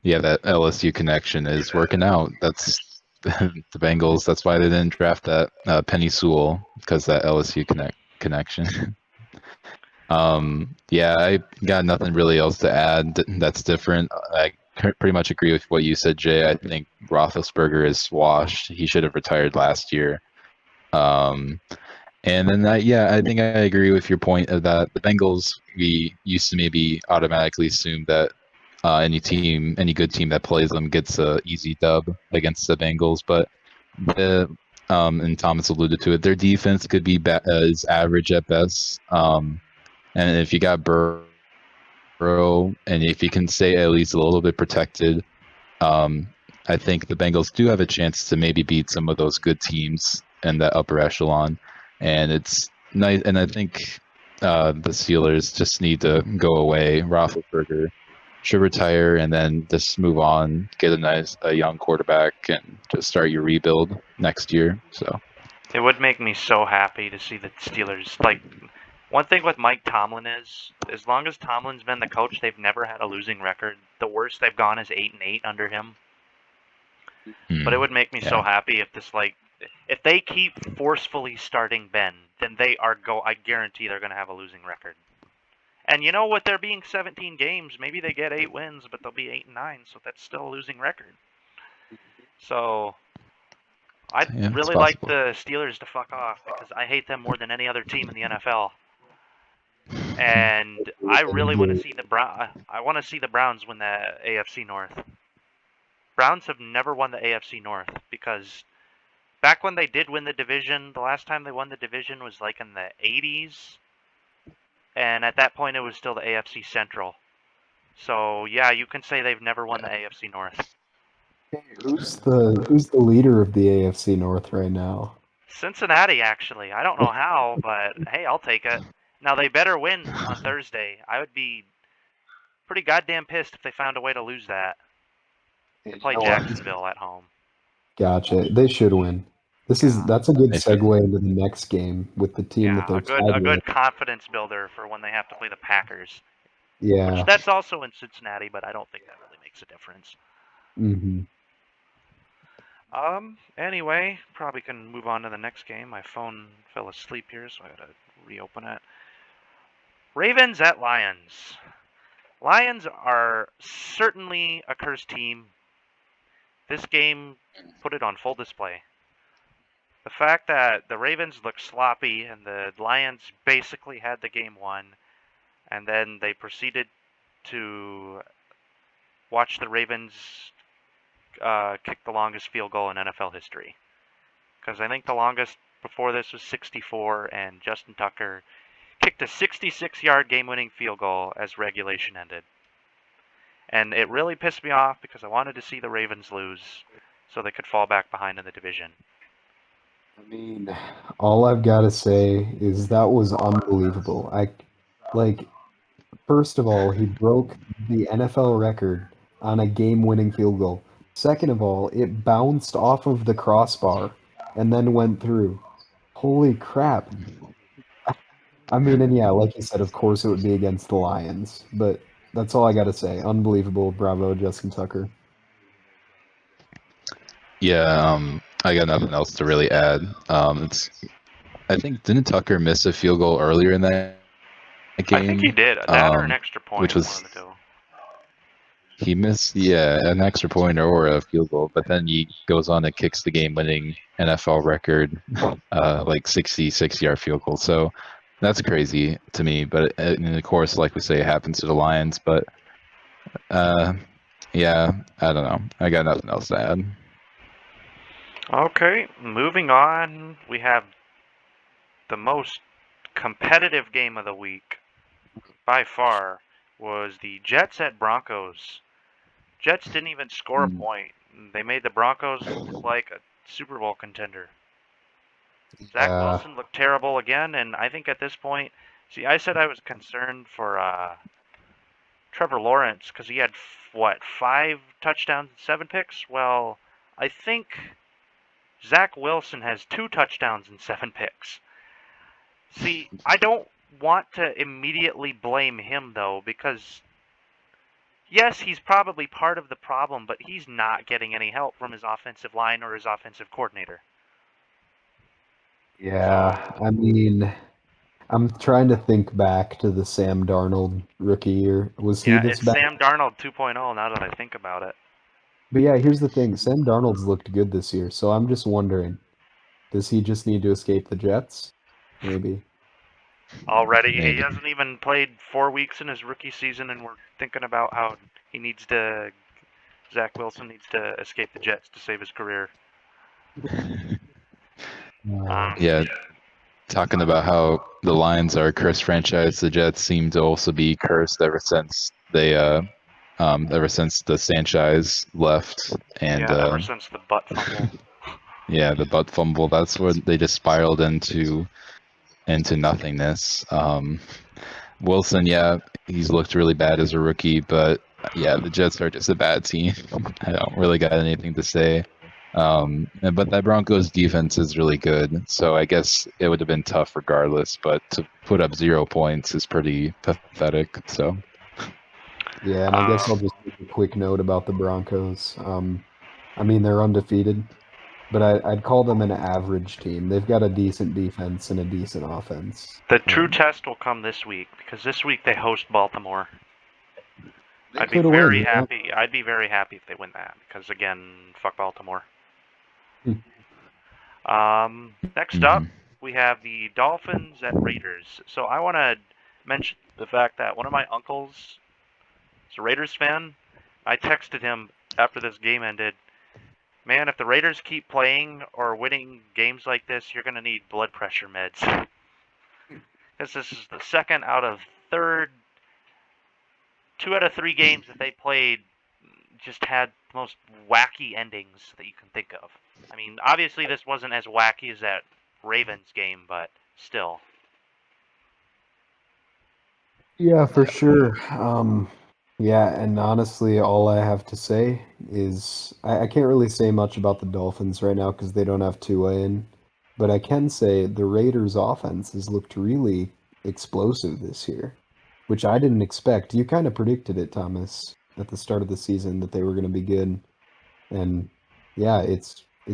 Yeah, that LSU connection is working out. That's the Bengals. That's why they didn't draft that Penny Sewell, because that LSU connection. Yeah, I got nothing really else to add that's different. I pretty much agree with what you said, Jay. I think Roethlisberger is washed. He should have retired last year. And then I think I agree with your point of that the Bengals, we used to maybe automatically assume that any good team that plays them gets a easy dub against the Bengals, but and Thomas alluded to it, their defense could be is average at best. And if you got Burrow, and if you can stay at least a little bit protected, I think the Bengals do have a chance to maybe beat some of those good teams in that upper echelon. And it's nice. And I think the Steelers just need to go away. Roethlisberger should retire and then just move on, get a young quarterback, and just start your rebuild next year. So it would make me so happy to see the Steelers. Like, one thing with Mike Tomlin is, as long as Tomlin's been the coach, they've never had a losing record. The worst they've gone is 8-8 under him. But it would make me so happy if they keep forcefully starting Ben, then I guarantee they're going to have a losing record. And with there being 17 games, maybe they get 8 wins, but they'll be 8-9, so that's still a losing record. So I'd really like the Steelers to fuck off because I hate them more than any other team in the NFL. And I really want to see the Browns win the AFC North. Browns have never won the AFC North because back when they did win the division, the last time they won the division was like in the 80s. And at that point, it was still the AFC Central. So, yeah, you can say they've never won the AFC North. Hey, who's the leader of the AFC North right now? Cincinnati, actually. I don't know how, but hey, I'll take it. Now, they better win on Thursday. I would be pretty goddamn pissed if they found a way to lose that. They play Jacksonville at home. Gotcha. They should win. That's a good segue into the next game with the team that they're a good confidence builder for when they have to play the Packers. Yeah. Which that's also in Cincinnati, but I don't think that really makes a difference. Mm-hmm. Anyway, probably can move on to the next game. My phone fell asleep here, so I gotta reopen it. Ravens at Lions. Lions are certainly a cursed team. This game put it on full display. The fact that the Ravens looked sloppy and the Lions basically had the game won, and then they proceeded to watch the Ravens kick the longest field goal in NFL history. Because I think the longest before this was 64, and Justin Tucker kicked a 66-yard game-winning field goal as regulation ended. And it really pissed me off because I wanted to see the Ravens lose so they could fall back behind in the division. I mean, all I've got to say is that was unbelievable. First of all, he broke the NFL record on a game-winning field goal. Second of all, it bounced off of the crossbar and then went through. Holy crap. I mean, and yeah, like you said, of course it would be against the Lions, but that's all I got to say. Unbelievable. Bravo, Justin Tucker. Yeah, I got nothing else to really add. I think didn't Tucker miss a field goal earlier in that game? I think he did. That or an extra point. Which was one of the two. He missed, an extra point or a field goal, but then he goes on and kicks the game-winning NFL record, like 66-yard field goal. So that's crazy to me. But and of course, like we say, it happens to the Lions. But yeah, I don't know. I got nothing else to add. Okay, moving on. We have the most competitive game of the week by far was the Jets at Broncos. Jets didn't even score a point. They made the Broncos look like a Super Bowl contender. Zach Wilson looked terrible again, and I think at this point, see, I said I was concerned for Trevor Lawrence because he had, 5 touchdowns and 7 picks? Well, I think Zach Wilson has 2 touchdowns and 7 picks. See, I don't want to immediately blame him, though, because yes, he's probably part of the problem, but he's not getting any help from his offensive line or his offensive coordinator. Yeah, I mean, I'm trying to think back to the Sam Darnold rookie year. Was he this it's bad? Sam Darnold 2.0 now that I think about it. But yeah, here's the thing. Sam Darnold's looked good this year, so I'm just wondering, does he just need to escape the Jets? Maybe. Already, Maybe. he hasn't even played 4 weeks in his rookie season, and we're thinking about how Zach Wilson needs to escape the Jets to save his career. Yeah, talking about how the Lions are a cursed franchise, the Jets seem to also be cursed ever since the Sanchez left, and ever since the butt fumble. Yeah, the butt fumble. That's where they just spiraled into nothingness. Wilson, yeah, he's looked really bad as a rookie, but yeah, the Jets are just a bad team. I don't really got anything to say. But that Broncos defense is really good, so I guess it would have been tough regardless. But to put up 0 points is pretty pathetic. So Yeah, and I guess I'll just make a quick note about the Broncos. I mean, they're undefeated, but I'd call them an average team. They've got a decent defense and a decent offense. The true test will come this week, because this week they host Baltimore. I'd be very happy. I'd be very happy if they win that, because again, fuck Baltimore. Next up, we have the Dolphins at Raiders. So I want to mention the fact that one of my uncles is a Raiders fan. I texted him after this game ended, man, if the Raiders keep playing or winning games like this, you're going to need blood pressure meds. Because this is the second out of third, 2 out of 3 games that they played just had the most wacky endings that you can think of. I mean, obviously this wasn't as wacky as that Ravens game, but still. Yeah, for sure. Yeah, and honestly, all I have to say is I can't really say much about the Dolphins right now because they don't have Tua in, but I can say the Raiders' offense has looked really explosive this year, which I didn't expect. You kind of predicted it, Thomas, at the start of the season that they were going to be good, and yeah, it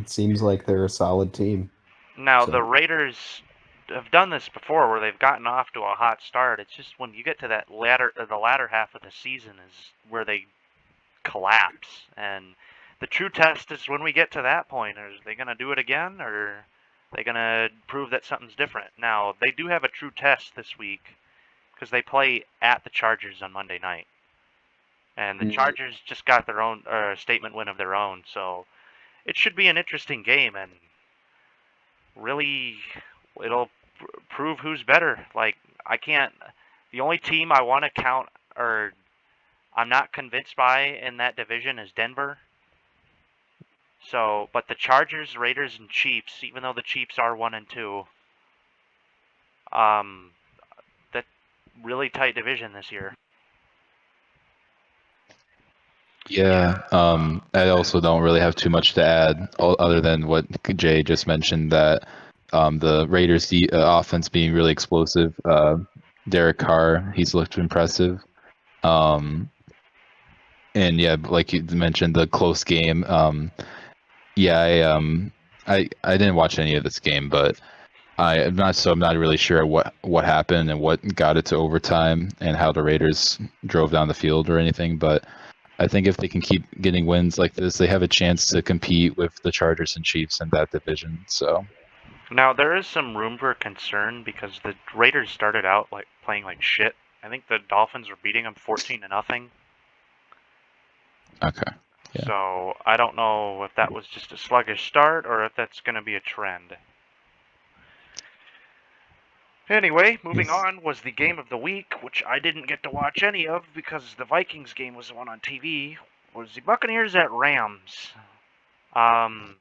seems like they're a solid team. Now the Raiders have done this before, where they've gotten off to a hot start. It's just when you get to the latter half of the season is where they collapse. And the true test is when we get to that point. Are they going to do it again, or are they going to prove that something's different? Now, they do have a true test this week because they play at the Chargers on Monday night. And the Chargers just got their own statement win of their own, so it should be an interesting game, and really, it'll prove who's better. Like, the only team I want to count, or I'm not convinced by in that division, is Denver. So, but the Chargers, Raiders, and Chiefs, even though the Chiefs are 1-2, that really tight division this year. Yeah, I also don't really have too much to add other than what Jay just mentioned, that the Raiders' offense being really explosive. Derek Carr, he's looked impressive. And yeah, like you mentioned, the close game. Yeah, I didn't watch any of this game, but I'm not really sure what happened and what got it to overtime and how the Raiders drove down the field or anything, but I think if they can keep getting wins like this, they have a chance to compete with the Chargers and Chiefs in that division. So now there is some room for concern because the Raiders started out like playing like shit. I think the Dolphins were beating them 14-0. okay, yeah. So I don't know if that was just a sluggish start or if that's going to be a trend. Anyway, moving on was the game of the week, which I didn't get to watch any of because the Vikings game was the one on TV, was the Buccaneers at Rams. The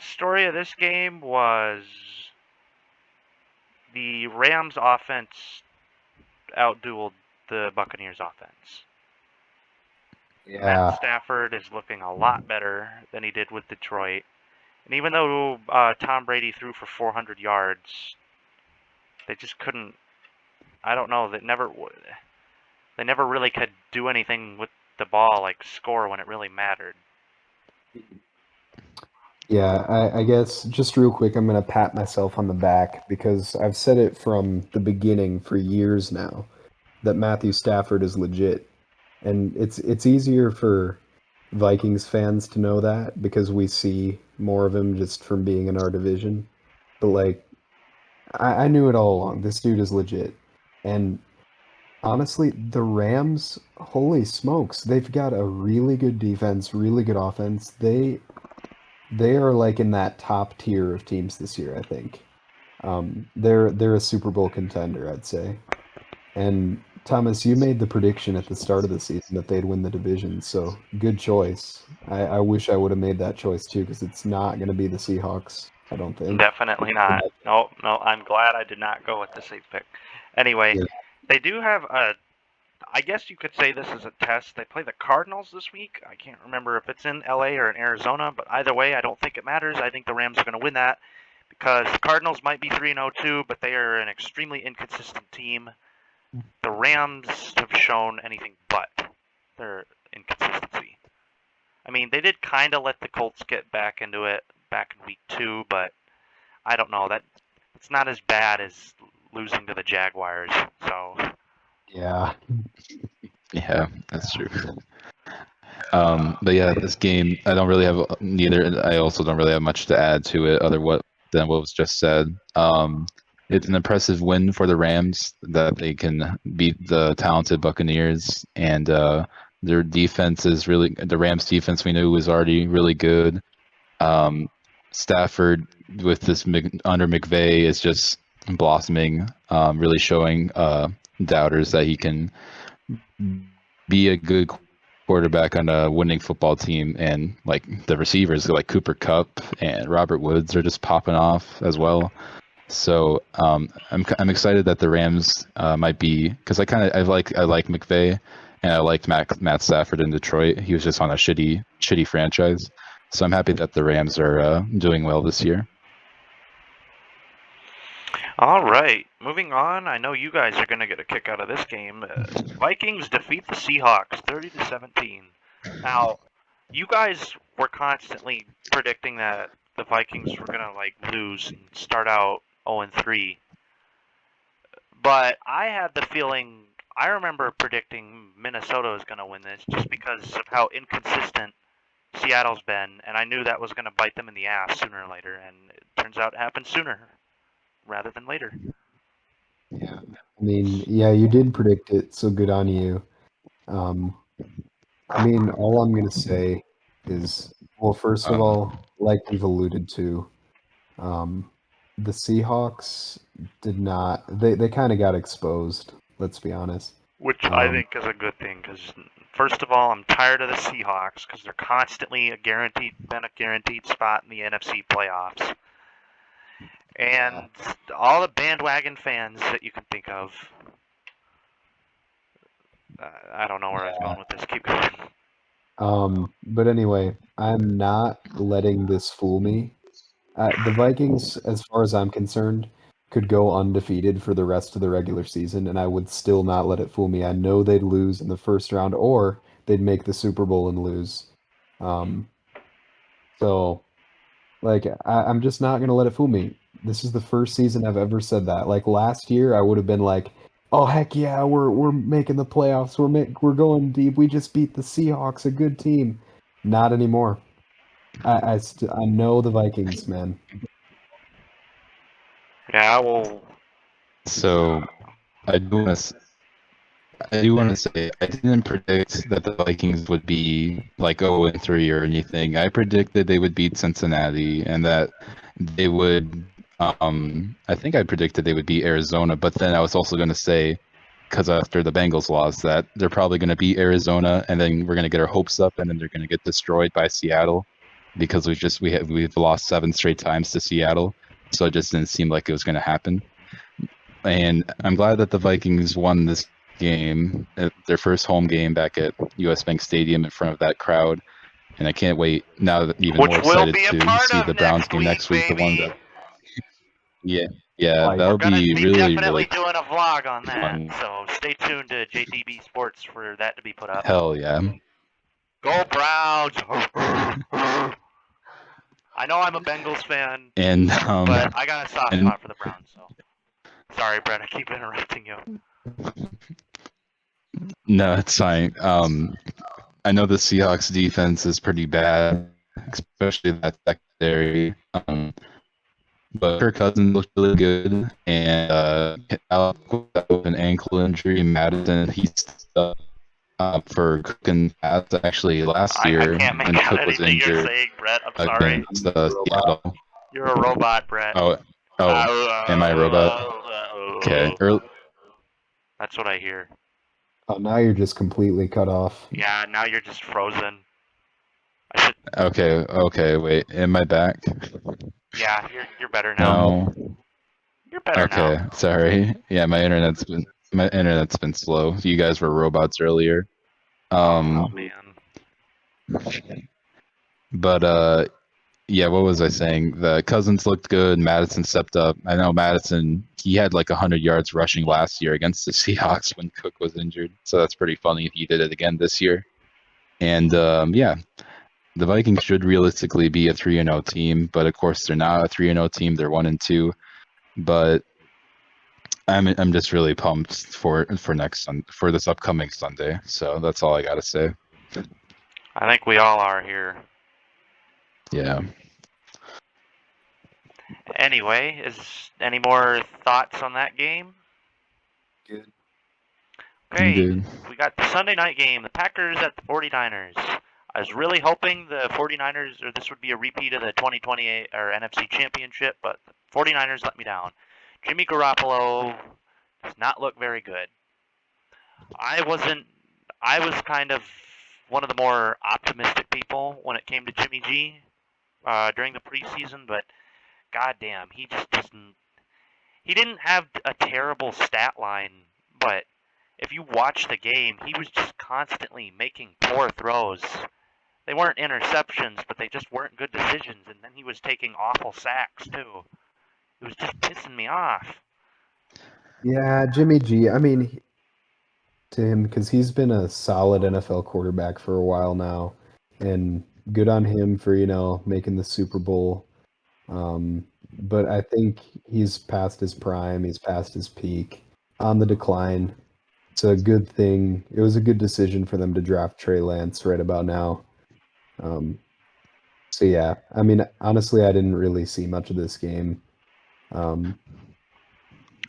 story of this game was the Rams offense outdueled the Buccaneers offense. Yeah. Matt Stafford is looking a lot better than he did with Detroit. And even though Tom Brady threw for 400 yards, they just couldn't. I don't know. They never really could do anything with the ball, like score when it really mattered. Yeah, I guess just real quick, I'm going to pat myself on the back because I've said it from the beginning for years now that Matthew Stafford is legit. And it's easier for Vikings fans to know that because we see more of him just from being in our division. But like, I knew it all along. This dude is legit. And honestly, the Rams, holy smokes, they've got a really good defense, really good offense. They are like in that top tier of teams this year, I think. They're a Super Bowl contender, I'd say. And Thomas, you made the prediction at the start of the season that they'd win the division, so good choice. I wish I would have made that choice too, because it's not going to be the Seahawks, I don't think. Definitely not. No, I'm glad I did not go with the safe pick. Anyway, Yeah. they do have a. I guess you could say this is a test. They play the Cardinals this week. I can't remember if it's in LA or in Arizona, but either way, I don't think it matters. I think the Rams are going to win that because the Cardinals might be 3-0 but they are an extremely inconsistent team. The Rams have shown anything but their inconsistency. I mean, they did kind of let the Colts get back into it back in week 2, but I don't know. That it's not as bad as losing to the Jaguars. So Yeah. Yeah, that's true. But yeah, this game, I don't really have neither. I also don't really have much to add to it than what was just said. It's an impressive win for the Rams that they can beat the talented Buccaneers, and their defense is really, the Rams defense we knew was already really good. Stafford with this under McVay is just blossoming, really showing doubters that he can be a good quarterback on a winning football team, and like the receivers like Cooper Kupp and Robert Woods are just popping off as well. So I'm excited that the Rams might be, because I like McVay, and I liked Matt Stafford in Detroit. He was just on a shitty franchise. So I'm happy that the Rams are doing well this year. all right, moving on. I know you guys are going to get a kick out of this game. Vikings defeat the Seahawks 30-17. Now, you guys were constantly predicting that the Vikings were going to like lose and start out 0-3. But I had the feeling, I remember predicting Minnesota was going to win this just because of how inconsistent Seattle's been, and I knew that was going to bite them in the ass sooner or later, and it turns out it happened sooner rather than later. Yeah. I mean, yeah, you did predict it, so good on you. I mean, all I'm going to say is, well, first of all, like we've alluded to, the Seahawks did not, they kind of got exposed, let's be honest. Which I think is a good thing, because first of all, I'm tired of the Seahawks, because they're constantly been a guaranteed spot in the NFC playoffs. And all the bandwagon fans that you can think of. I don't know where I was going with this. Keep going. But anyway, I'm not letting this fool me. The Vikings, as far as I'm concerned, could go undefeated for the rest of the regular season, and I would still not let it fool me. I know they'd lose in the first round, or they'd make the Super Bowl and lose. So, like, I'm just not gonna let it fool me. This is the first season I've ever said that. Like last year, I would have been like, "Oh heck yeah, we're making the playoffs. We're going deep. We just beat the Seahawks, a good team." Not anymore. I know the Vikings, man. Yeah, well. So I do want to say I didn't predict that the Vikings would be like 0-3 or anything. I predicted they would beat Cincinnati and that they would. I think I predicted they would beat Arizona, but then I was also going to say, because after the Bengals lost, that they're probably going to beat Arizona, and then we're going to get our hopes up, and then they're going to get destroyed by Seattle, because we've lost 7 straight times to Seattle, so it just didn't seem like it was going to happen. And I'm glad that the Vikings won this game, their first home game back at US Bank Stadium in front of that crowd. And I can't wait now that even more excited to see the Browns game next week. The one that, yeah, that'll be really, definitely really doing a vlog on that. fun. So stay tuned to JTB Sports for that to be put up. Hell yeah! Go Browns! I know I'm a Bengals fan, and but I got a soft spot for the Browns. So sorry, Brett, I keep interrupting you. No, it's fine. I know the Seahawks defense is pretty bad, especially that secondary. But Kirk Cousins looked really good, and out with that open ankle injury, Madison, he's up for Cook and Pats actually last year when Cook was injured. You're saying, Brett. I'm sorry. Against Seattle. You're a robot, Brett. Oh, am I a robot? Okay. That's what I hear. Oh, now you're just completely cut off. Yeah, now you're just frozen. Okay, wait. Am I back? Yeah, you're better now. No. You're better now. Okay, sorry. Yeah, my internet's been slow. You guys were robots earlier. Oh man. But yeah, what was I saying? The Cousins looked good. Madison stepped up. I know Madison, he had like 100 yards rushing last year against the Seahawks when Cook was injured. So that's pretty funny if he did it again this year. And yeah, the Vikings should realistically be a 3-0 team, but of course they're not a 3-0 team. They're 1-2. But I'm just really pumped for this upcoming Sunday. So that's all I gotta say. I think we all are here. Yeah. Anyway, any more thoughts on that game? Good. Okay, Good. We got the Sunday night game, the Packers at the 49ers. I was really hoping the 49ers, or this would be a repeat of the 2020 or NFC Championship, but the 49ers let me down. Jimmy Garoppolo does not look very good. I was kind of one of the more optimistic people when it came to Jimmy G during the preseason, but goddamn, he just doesn't. He didn't have a terrible stat line, but if you watch the game, he was just constantly making poor throws. They weren't interceptions, but they just weren't good decisions, and then he was taking awful sacks too. It was just pissing me off. Yeah, Jimmy G. I mean, to him, because he's been a solid NFL quarterback for a while now, and good on him for making the Super Bowl. but I think he's past his prime. He's past his peak, on the decline. It's a good thing. It was a good decision for them to draft Trey Lance right about now. Um, so yeah, I mean, honestly, I didn't really see much of this game. So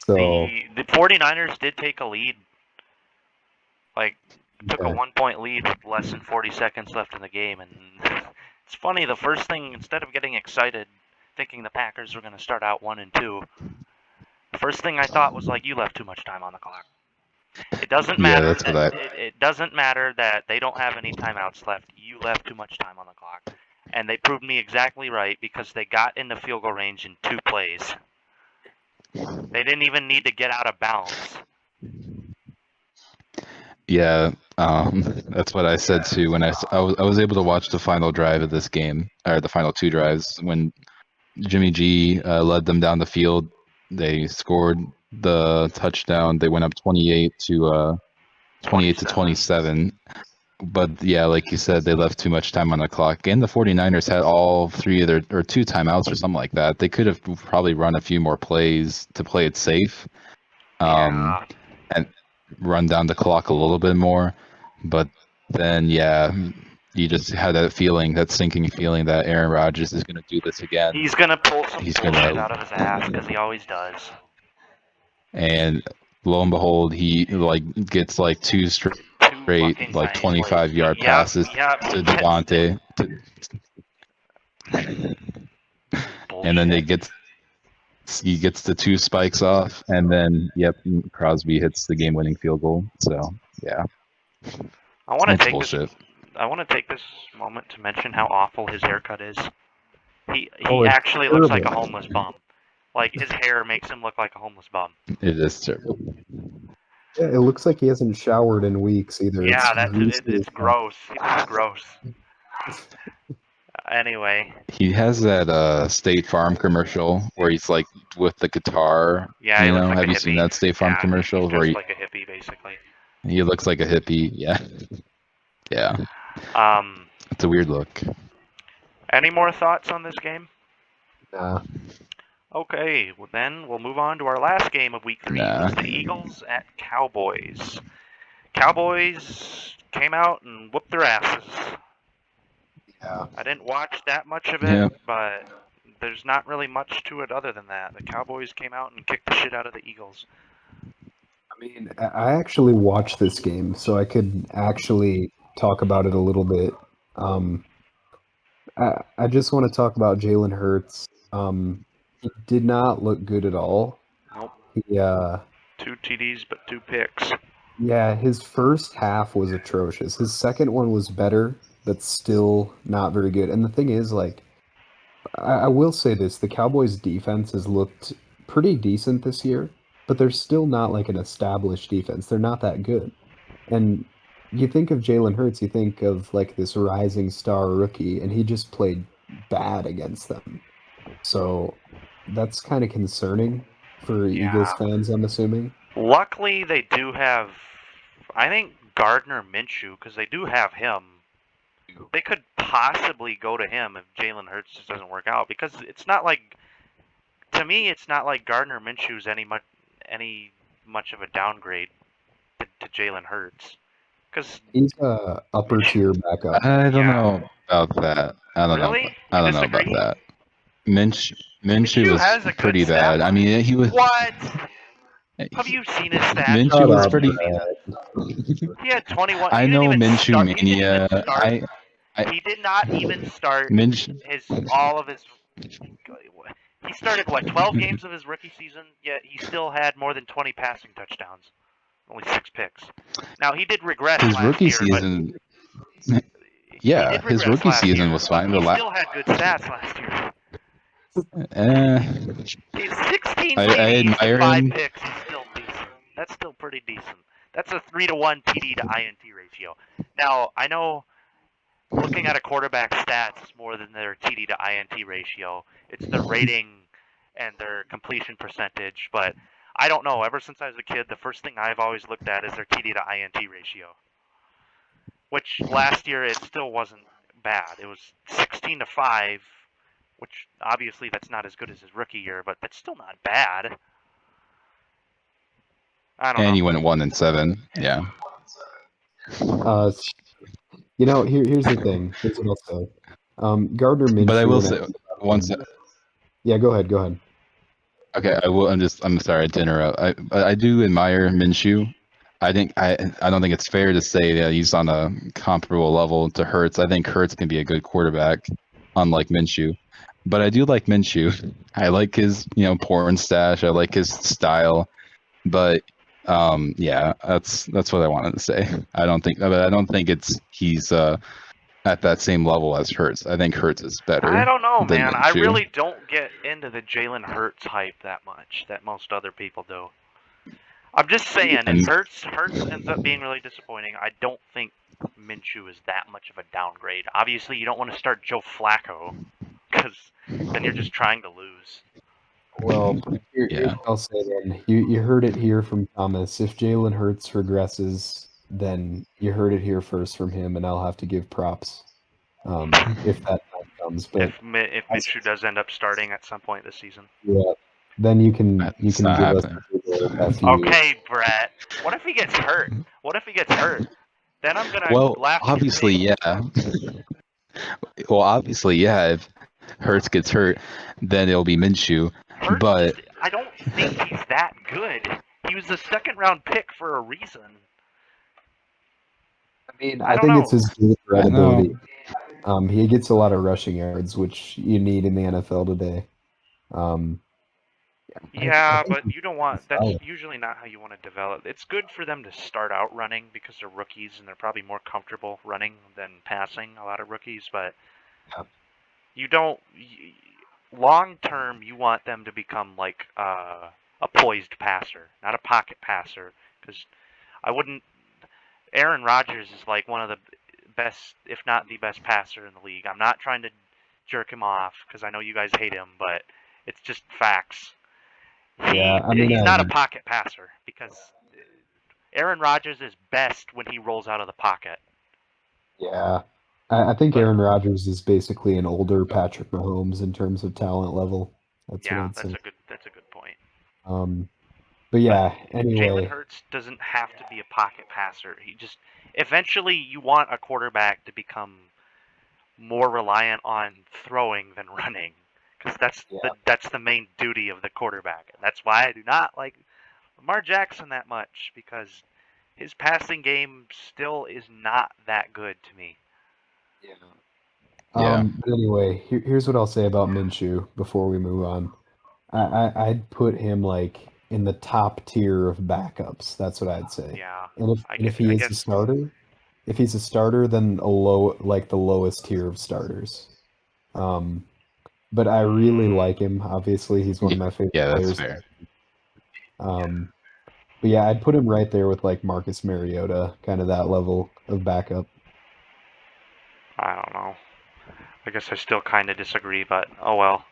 The 49ers did take a lead. Like, took a yeah, 1-point lead with less than 40 seconds left in the game. And it's funny, the first thing, instead of getting excited, thinking the Packers were going to start out 1-2, the first thing I thought was, like, you left too much time on the clock. It doesn't Yeah, matter that's that what I. it doesn't matter that they don't have any timeouts left. You left too much time on the clock. And they proved me exactly right because they got into field goal range in 2 plays. They didn't even need to get out of bounds. Yeah, that's what I said too. When I was able to watch the final drive of this game, or the final 2 drives, when Jimmy G led them down the field. They scored the touchdown. They went up 28 to 27. But yeah, like you said, they left too much time on the clock. And the 49ers had all 3 of their, or 2 timeouts or something like that. They could have probably run a few more plays to play it safe. Yeah. And run down the clock a little bit more. But then, yeah, you just had that feeling, that sinking feeling that Aaron Rodgers is going to do this again. He's going to pull some He's bullshit gonna, out of his ass because he always does. and lo and behold, he like gets like 2 straight, 2 fucking like nice plays. 25-yard Yep, passes yep. to Devontae. And then Bullshit. he gets the 2 spikes off, and then yep, Crosby hits the game-winning field goal. So yeah, I want to it's take bullshit. this moment to mention how awful his haircut is. He oh, it's actually looks like a terrible. homeless bum. Like, his hair makes him look like a homeless bum. It is terrible. Yeah, it looks like he hasn't showered in weeks either. It's Yeah, greasy as it's fuck. gross. He looks gross. Anyway, He has that State Farm commercial where he's like with the guitar. yeah, he looks like a Have you seen hippie. that State Farm Yeah, he's commercial where dressed like a hippie, basically. he looks like a hippie? Yeah, yeah. Um, It's a weird look. any more thoughts on this game? Nah. Okay, well then we'll move on to our last game of Week 3. It Nah. was the Eagles at Cowboys. Cowboys came out and whooped their asses. Yeah. I didn't watch that much of it, Yeah. but there's not really much to it other than that. The Cowboys came out and kicked the shit out of the Eagles. I mean, I actually watched this game, so I could actually talk about it a little bit. I just want to talk about Jalen Hurts. He did not look good at all. Nope. He, 2 TDs, but 2 picks. yeah, his first half was atrocious. His second one was better, but still not very good. And the thing is, like, I will say this, the Cowboys' defense has looked pretty decent this year, but they're still not like an established defense. They're not that good. And you think of Jalen Hurts, you think of like this rising star rookie, and he just played bad against them. So that's kind of concerning for Eagles Yeah. fans, I'm assuming. Luckily, they do have, I think, Gardner Minshew, because they do have him. They could possibly go to him if Jalen Hurts just doesn't work out, because it's not like, to me, it's not like Gardner Minshew's any much of a downgrade to Jalen Hurts. Because He's a upper tier backup. I don't Yeah. know about that. I don't know. Really? I You don't know about disagree? that. Minshew Minshew was has a good pretty stat bad. I line. mean, he was. What? Have you seen his stats Minshew Shut was up, this pretty. season? He had 21. I He didn't know even Minshew start. He didn't even mania. start. I He did not even start Minshew. all of his. He started 12 games of his rookie season, yet he still had more than 20 passing touchdowns, only 6 picks. Now he did regress His last rookie year, season. but Yeah, he did his regress rookie last season year, was but fine. he still had good stats last year. He's 16 I TDs to admire 5 him. picks. He's still decent. That's still pretty decent. That's a 3-to-1 TD to INT ratio. Now I know. Looking at a quarterback's stats is more than their TD to INT ratio. It's their rating and their completion percentage. But I don't know. Ever since I was a kid, the first thing I've always looked at is their TD to INT ratio. Which last year it still wasn't bad. It was 16 to 5 which obviously that's not as good as his rookie year, but that's still not bad. I don't And know. he went 1-7. Yeah. Here's the thing. Here's what I'll say. Gardner Minshew. But I will and say once. Yeah, go ahead. Okay, I will. I'm sorry to interrupt. I do admire Minshew. I don't think it's fair to say that he's on a comparable level to Hurts. I think Hurts can be a good quarterback, unlike Minshew. But I do like Minshew. I like his porn stash. I like his style. But yeah, that's what I wanted to say. I don't think he's at that same level as Hurts. I think Hurts is better I don't know, than man. I Minshew. really don't get into the Jalen Hurts hype that much that most other people do. I'm just saying, if Hurts ends up being really disappointing, I don't think Minshew is that much of a downgrade. Obviously, you don't want to start Joe Flacco, because then you're just trying to lose. Well, here's what I'll say then. You heard it here from Thomas. If Jalen Hurts regresses, then you heard it here first from him, and I'll have to give props if that time comes. But if Minshew does end up starting at some point this season. Yeah, then you can That's give not us happening. a few years. Okay, Brett. What if he gets hurt? Then I'm gonna Well, laugh. obviously, yeah. Well, obviously, yeah. If Hurts gets hurt, then it'll be Minshew. But I don't think he's that good. He was a second-round pick for a reason. I mean, I I don't think know. it's his I know. ability. He gets a lot of rushing yards, which you need in the NFL today. Yeah, I think but you don't want. That's solid. usually not how you want to develop. It's good for them to start out running because they're rookies and they're probably more comfortable running than passing. A lot of rookies, but Yeah. you don't. Long term, you want them to become like a poised passer, not a pocket passer. Because I wouldn't. Aaron Rodgers is like one of the best, if not the best passer in the league. I'm not trying to jerk him off because I know you guys hate him, but it's just facts. Yeah, I mean, He's not a pocket passer because Aaron Rodgers is best when he rolls out of the pocket. yeah. I think Aaron Rodgers is basically an older Patrick Mahomes in terms of talent level. That's what I'd say. That's a good point. But yeah, Jalen anyway, Hurts doesn't have to be a pocket passer. He just eventually you want a quarterback to become more reliant on throwing than running because that's the main duty of the quarterback. And that's why I do not like Lamar Jackson that much because his passing game still is not that good to me. Yeah. But anyway, here's what I'll say about Minshew before we move on. I'd put him like in the top tier of backups. That's what I'd say. Yeah. And if he is a starter, if he's a starter, then the lowest tier of starters. But I really like him. Obviously, he's one of my favorite Yeah, that's players. fair. But yeah, I'd put him right there with like Marcus Mariota, kind of that level of backup. I don't know. I guess I still kind of disagree, but oh well.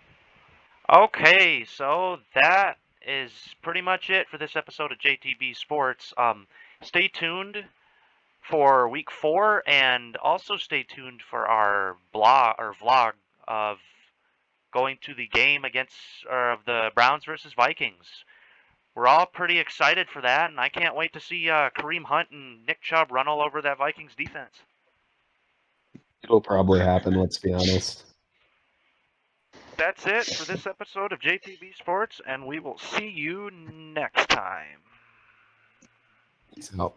Okay, so that is pretty much it for this episode of JTB Sports. Stay tuned for week 4, and also stay tuned for our vlog of going to the game against of the Browns versus Vikings. We're all pretty excited for that, and I can't wait to see Kareem Hunt and Nick Chubb run all over that Vikings defense. It'll probably happen, let's be honest. That's it for this episode of JTB Sports, and we will see you next time. Peace out.